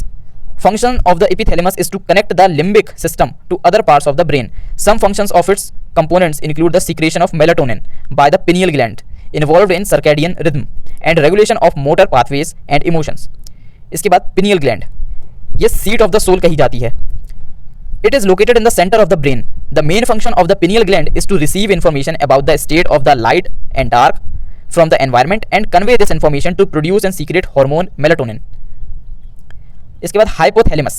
S1: Function of the epithalamus is to connect the limbic system to other parts of the brain. Some functions of its components include the secretion of melatonin by the pineal gland involved in circadian rhythm and regulation of motor pathways and emotions. इसके बाद pineal gland, ये seat of the soul कही जाती है. It is located in the center of the brain. The main function of the pineal gland is to receive information about the state of the light and dark from the environment and convey this information to produce and secrete hormone melatonin. इसके बाद hypothalamus,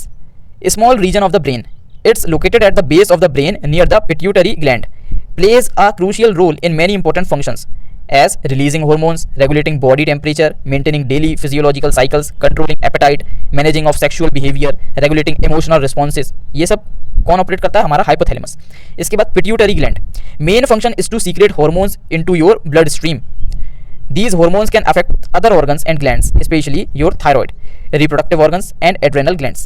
S1: a small region of the brain. It's located at the base of the brain near the pituitary gland. Plays a crucial role in many important functions as releasing hormones, regulating body temperature, maintaining daily physiological cycles, controlling appetite, managing of sexual behavior, regulating emotional responses. ये सब कौन operate करता है? हमारा hypothalamus. इसके बाद pituitary gland, main function is to secrete hormones into your blood stream. These hormones can affect other organs and glands, especially your thyroid, reproductive organs and adrenal glands.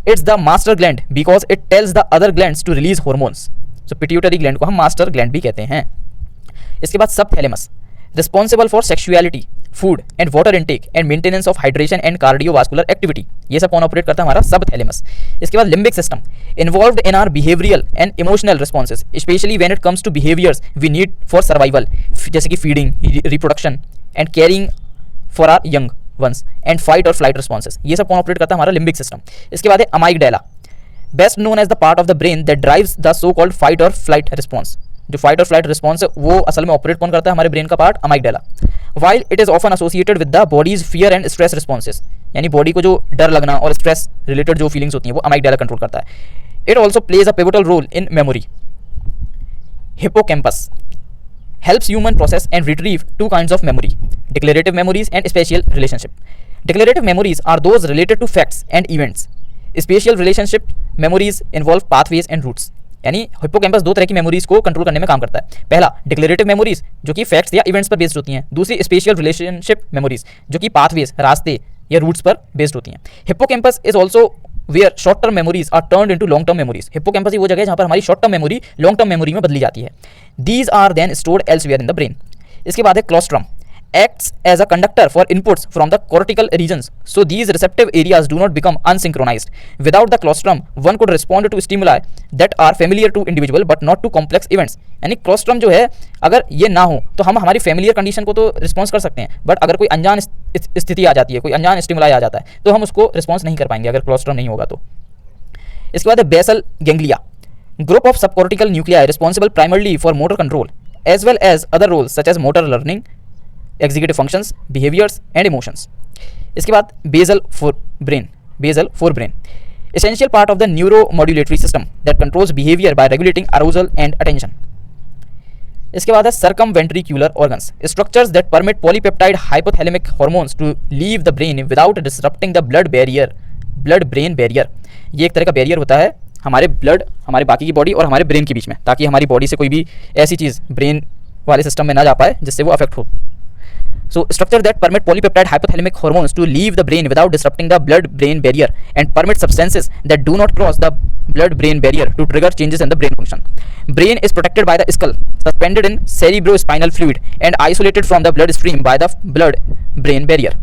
S1: It's the master gland because it tells the other glands to release hormones. So pituitary gland को हम master gland भी कहते हैं. इसके बाद subthalamus, responsible for sexuality, food and water intake and maintenance of hydration and cardiovascular activity. ये सब कौन ऑपरेट करता है? हमारा subthalamus. इसके बाद limbic system, involved in our behavioral and emotional responses, especially when it comes to behaviors we need for survival, जैसे कि feeding, reproduction and caring for our young ones and fight or flight responses. ये सब कौन operate करता है? हमारा limbic system. इसके बाद है amygdala, best known as the part of the brain that drives the so-called fight or flight response. जो फाइट और फ्लाइट रिस्पॉन्स है वो असल में ऑपरेट कौन करता है? हमारे ब्रेन का part amygdala. While it is often associated with the body's fear and stress responses, यानी बॉडी को जो डर लगना और स्ट्रेस रिलेटेड जो फीलिंग्स होती हैं वो अमाइगडाला कंट्रोल करता है. It also plays a pivotal role in memory. Hippocampus helps human process and retrieve two kinds of memory, declarative memories and spatial relationship. Declarative memories are those related to facts and events. Spatial relationship memories involve pathways and routes. यानी hippocampus दो तरह की memories को control करने में काम करता है. पहला डिक्लेरेटिव मेमोरीज जो कि फैक्ट्स या इवेंट्स पर बेस्ड होती हैं. दूसरी स्पेशियल रिलेशनशिप मेमोरीज जो कि पाथवेज, रास्ते या रूट्स पर बेस्ड होती हैं. Hippocampus is also where short term memories are turned into long term memories. Hippocampus ही वो जगह है जहाँ पर हमारी short term memory long term memory में बदली जाती है. These are then stored elsewhere in the brain. इसके बाद है क्लोस्ट्रम, acts as a conductor for inputs from the cortical regions, so these receptive areas do not become unsynchronized. Without the claustrum, one could respond to stimuli that are familiar to individual but not to complex events. यानी क्लोस्ट्रम जो है अगर ये ना हो तो हम हमारी फेमिलियर कंडीशन को तो रिस्पॉन्स कर सकते हैं, बट अगर कोई अनजान स्थिति आ जाती है, कोई अनजान स्टिमुलाई आ जाता है तो हम उसको रिस्पॉन्स नहीं कर पाएंगे अगर क्लोस्ट्रम नहीं होगा तो. इसके बाद है basal ganglia, group of subcortical nuclei responsible primarily for motor control as well as other roles such as motor learning, executive functions, behaviors and emotions. इसके बाद basal forebrain. essential part of the neuromodulatory system that controls behavior by regulating arousal and attention. इसके बाद है circumventricular organs, structures that permit polypeptide hypothalamic hormones to leave the brain without disrupting the blood brain barrier. ये एक तरह का barrier होता है हमारे ब्लड, हमारे बाकी की बॉडी और हमारे ब्रेन के बीच में, ताकि हमारी बॉडी से कोई भी ऐसी चीज़ ब्रेन वाले सिस्टम में ना जा पाए जिससे वो अफेक्ट हो. So structure that permit polypeptide hypothalamic hormones to leave the brain without disrupting the blood-brain barrier and permit substances that do not cross the blood-brain barrier to trigger changes in the brain function. Brain is protected by the skull, suspended in cerebrospinal fluid and isolated from the bloodstream by the blood-brain barrier.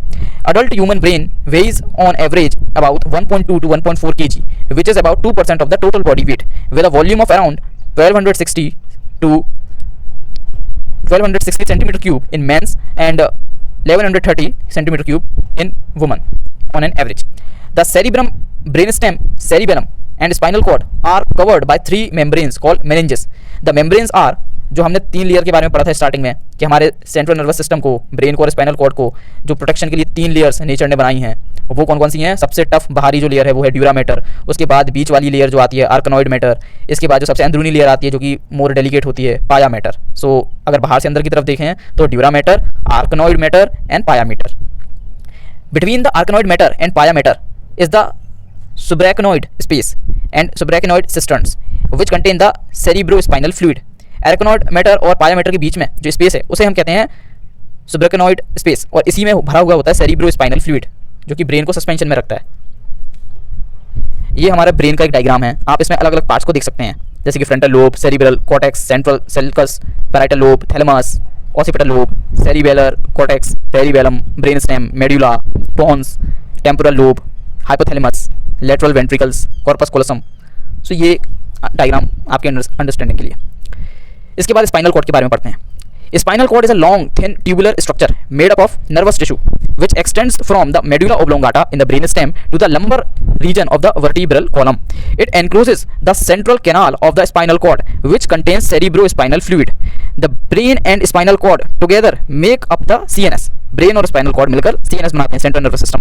S1: Adult human brain weighs on average about 1.2 to 1.4 kg, which is about 2% of the total body weight, with a volume of around 1260 to 1260 centimeter cube in men's and 1130 centimeter cube in women on an average. The cerebrum, brainstem, cerebellum and spinal cord are covered by three membranes called meninges. The membranes are, जो हमने 3 layer के बारे में पढ़ा था starting में कि हमारे सेंट्रल नर्वस सिस्टम को, ब्रेन को और स्पाइनल कॉर्ड को जो प्रोटेक्शन के लिए 3 लेयर्स नेचर ने बनाई हैं, वो कौन कौन सी हैं? सबसे टफ बाहरी जो लेयर है वो है ड्यूरा मैटर, उसके बाद बीच वाली लेयर जो आती है आर्कनॉइड मैटर, इसके बाद जो सबसे अंदरूनी लेयर आती है जो कि मोर डेलिकेट होती है पाया मैटर. सो अगर बाहर से अंदर की तरफ देखें तो dura mater, arachnoid mater and pia mater. Between the arachnoid mater and pia mater is the subarachnoid space and subarachnoid cisterns which contain the cerebrospinal fluid. Arachnoid matter और पाया मैटर के बीच में जो स्पेस है उसे हम कहते हैं subarachnoid स्पेस, और इसी में भरा हुआ होता है cerebrospinal fluid जो कि ब्रेन को सस्पेंशन में रखता है. ये हमारे ब्रेन का एक डायग्राम है. आप इसमें अलग अलग पार्ट्स को देख सकते हैं जैसे कि frontal lobe, cerebral, cortex, central sulcus, parietal lobe, thalamus, occipital lobe, cerebellar, cortex, cerebellum, brain stem, medulla, pons, temporal lobe, hypothalamus, lateral ventricles, corpus callosum. So ये डायग्राम आपके अंडरस्टैंडिंग के लिए. इसके बाद स्पाइनल कॉर्ड के बारे में पढ़ते हैं. Spinal cord is a long thin tubular structure made up of nervous tissue which extends from the medulla oblongata in the brainstem to the lumbar region of the vertebral column. It encloses the central canal of the spinal cord which contains cerebrospinal fluid. The brain and spinal cord together make up the CNS. Brain और spinal cord मिलकर CNS बनाते हैं, central nervous system.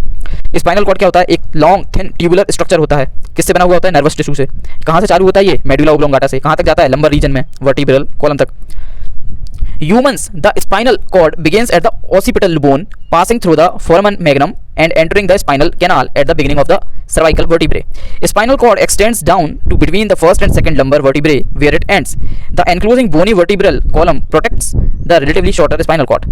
S1: Spinal cord क्या होता है? एक long thin tubular structure होता है. किससे बना हुआ होता है? नर्वस टिश्यू से. कहाँ से चालू होता है ये? मेडुला ओब्लोंगाटा से. कहाँ तक जाता है? लंबर रीजन में, वर्टिब्रल कॉलम तक. Humans, the spinal cord begins at the occipital bone, passing through the foramen magnum and entering the spinal canal at the beginning of the cervical vertebrae. Spinal cord extends down to between the first and second lumbar vertebrae where it ends. The enclosing bony vertebral column protects the relatively shorter spinal cord.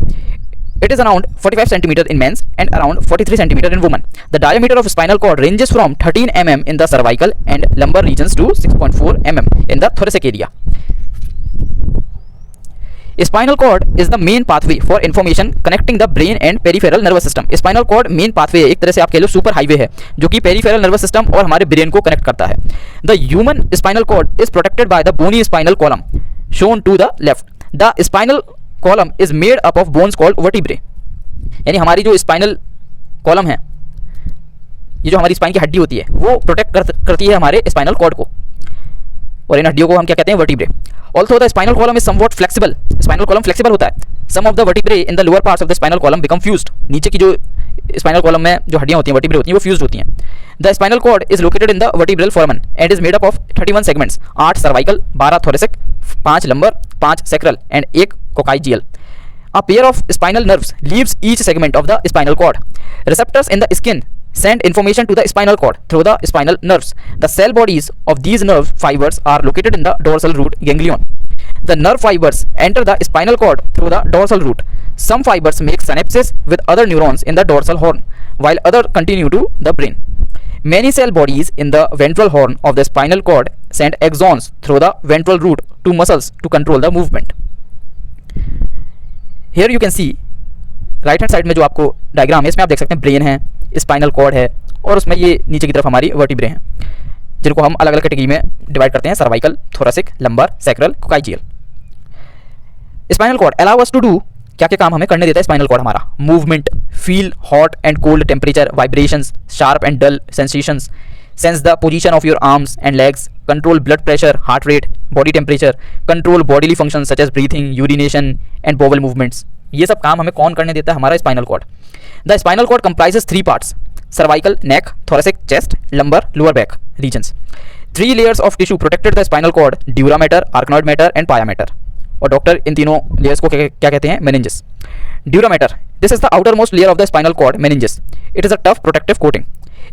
S1: It is around 45 cm in men and around 43 cm in women. The diameter of spinal cord ranges from 13 mm in the cervical and lumbar regions to 6.4 mm in the thoracic area. Spinal cord is the main pathway for information connecting the brain and peripheral nervous system. Spinal cord main pathway एक तरह से आप कह लो super highway है जो कि peripheral nervous system और हमारे ब्रेन को कनेक्ट करता है. The human spinal cord is protected by the bony spinal column shown to the left. The spinal column is made up of bones called vertebrae. यानी हमारी जो स्पाइनल कॉलम है, ये जो हमारी स्पाइन की हड्डी होती है वो प्रोटेक्ट करती है हमारे स्पाइनल कॉर्ड को, और इन हड्डियों को हम क्या कहते हैं? Vertebrae. Also the spinal column is somewhat flexible. Spinal column flexible होता है. Some of the vertebrae in the lower parts of the spinal column become fused. नीचे की जो स्पाइनल कॉलम में जो हड्डियां होती हैं, वर्टिब्रे होती हैं, वो फ्यूज्ड होती हैं. The spinal cord is located in the vertebral foramen and is made up of 31 segments, 8 cervical, 12 thoracic, 5 lumbar, 5 sacral and 1 coccygeal. A pair of spinal nerves leaves each segment of the spinal cord. Receptors in the skin send information to the spinal cord through the spinal nerves. The cell bodies of these nerve fibers are located in the dorsal root ganglion. The nerve fibers enter the spinal cord through the dorsal root. Some fibers make synapses with other neurons in the dorsal horn, while others continue to the brain. Many cell bodies in the ventral horn of the spinal cord send axons through the ventral root to muscles to control the movement. Here you can see right hand side में जो आपको diagram है इसमें आप देख सकते हैं brain है, स्पाइनल कॉर्ड है और उसमें ये नीचे की तरफ हमारी वर्टिब्रे हैं जिनको हम अलग अलग कैटेगरी में डिवाइड करते हैं, cervical, thoracic, lumbar, sacral, coccygeal. Spinal cord allow us to do, क्या क्या काम हमें करने देता है स्पाइनल कॉर्ड हमारा? Movement, feel hot and cold temperature, vibrations, sharp and dull sensations, sense the position of your arms and legs, control blood pressure, heart rate, body temperature, control bodily functions such as breathing, urination and bowel movements. ये सब काम हमें कौन करने देता है? हमारा spinal cord. The spinal cord comprises 3 parts. cervical, neck, thoracic, chest, lumbar, lower back regions. 3 layers of tissue protected the spinal cord: dura mater, arachnoid matter and pia mater. और डॉक्टर इन तीनों लेयर्स को क्या कहते हैं? Meninges. Dura mater, this is the outermost layer of the spinal cord, meninges. It is a tough protective coating.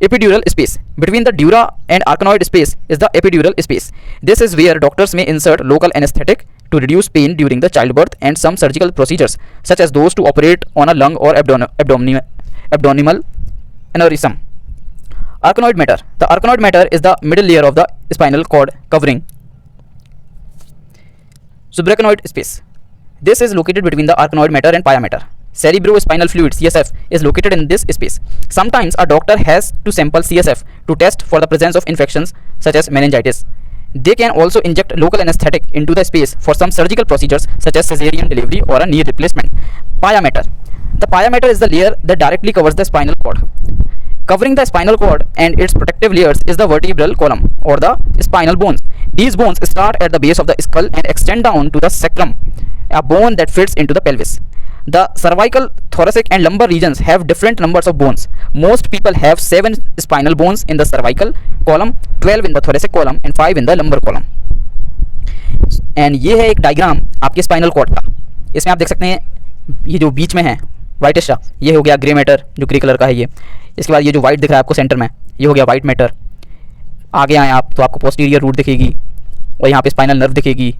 S1: Epidural space, between the dura and arachnoid space is the epidural space. This is where doctors may insert local anesthetic to reduce pain during the childbirth and some surgical procedures such as those to operate on a lung or abdominal aneurysm. Arachnoid matter, the arachnoid matter is the middle layer of the spinal cord covering subarachnoid space. This is located between the arachnoid matter and pia mater. Cerebrospinal fluid (CSF) is located in this space. Sometimes a doctor has to sample CSF to test for the presence of infections such as meningitis. They can also inject local anesthetic into the space for some surgical procedures such as cesarean delivery or a knee replacement. Pia mater. The pia mater is the layer that directly covers the spinal cord. Covering the spinal cord and its protective layers is the vertebral column or the spinal bones. These bones start at the base of the skull and extend down to the sacrum, a bone that fits into the pelvis. The cervical, thoracic and lumbar regions have different numbers of bones. Most people have 7 spinal bones in the cervical column, 12 in the thoracic column and 5 in the lumbar column. And ये है एक diagram आपके spinal cord का. इसमें आप देख सकते हैं ये जो बीच में है वाइटिश सा, ये हो गया ग्रे मैटर जो ग्रे कलर का है ये. इसके बाद ये जो वाइट दिख रहा है आपको सेंटर में, ये हो गया वाइट मैटर. आगे आए आप तो आपको पोस्टीरियर रूट दिखेगी और यहाँ पे स्पाइनल नर्व दिखेगी.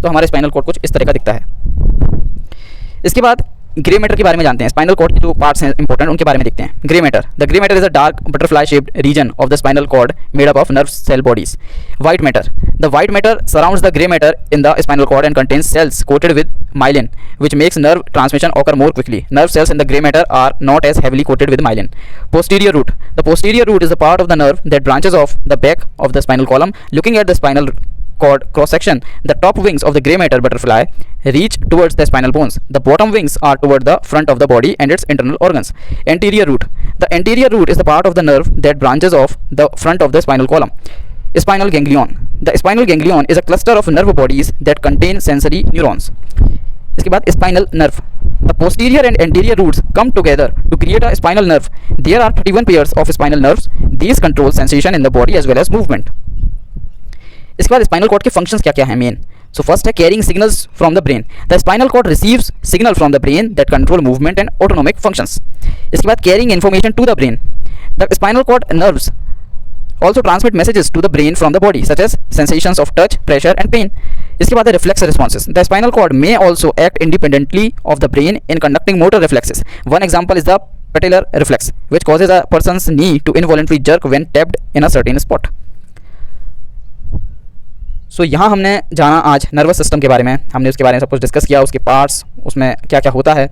S1: तो हमारे स्पाइनल कॉर्ड कुछ इस तरह का दिखता है. इसके बाद ग्रे मैटर के बारे में जानते हैं. स्पाइनल कॉर्ड के जो पार्ट्स हैं इंपॉर्टेंट उनके बारे में देखते हैं. Grey matter, the grey matter is a dark butterfly shaped region of the spinal cord made up of nerve cell bodies. White matter, the white matter surrounds the grey matter in the spinal cord and contains cells coated with myelin which makes nerve transmission occur more quickly. Nerve cells in the gray matter are not as heavily coated with myelin. Posterior root, the posterior root is the part of the nerve that branches off the back of the spinal column. Looking at the spinal cord cross section, the top wings of the gray matter butterfly reach towards the spinal bones. The bottom wings are toward the front of the body and its internal organs. Anterior root, the anterior root is the part of the nerve that branches off the front of the spinal column. Spinal ganglion, the spinal ganglion is a cluster of nerve bodies that contain sensory neurons. इसके बाद spinal nerve, the posterior and anterior roots come together to create a spinal nerve. There are 31 pairs of spinal nerves. These control sensation in the body as well as movement. इसके बाद spinal cord के functions क्या क्या हैं main. So first है carrying signals from the brain. The spinal cord receives signal from the brain that control movement and autonomic functions. इसके बाद carrying information to the brain. The spinal cord nerves also transmit messages to the brain from the body such as sensations of touch, pressure and pain. इसके बाद है reflex responses. The spinal cord may also act independently of the brain in conducting motor reflexes. One example is the patellar reflex which causes a person's knee to involuntarily jerk when tapped in a certain spot. So यहाँ हमने जाना आज nervous system के बारे में. हमने उसके बारे में सब कुछ डिस्कस किया, उसके पार्ट्स, उसमें क्या क्या होता है.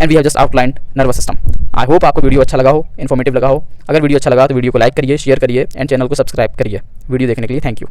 S1: And we have just outlined nervous system. I hope आपको वीडियो अच्छा लगा हो, इन्फॉर्मेटिव लगा हो. अगर वीडियो अच्छा लगा तो वीडियो को लाइक करिए, शेयर करिए एंड चैनल को सब्सक्राइब करिए. वीडियो देखने के लिए थैंक यू.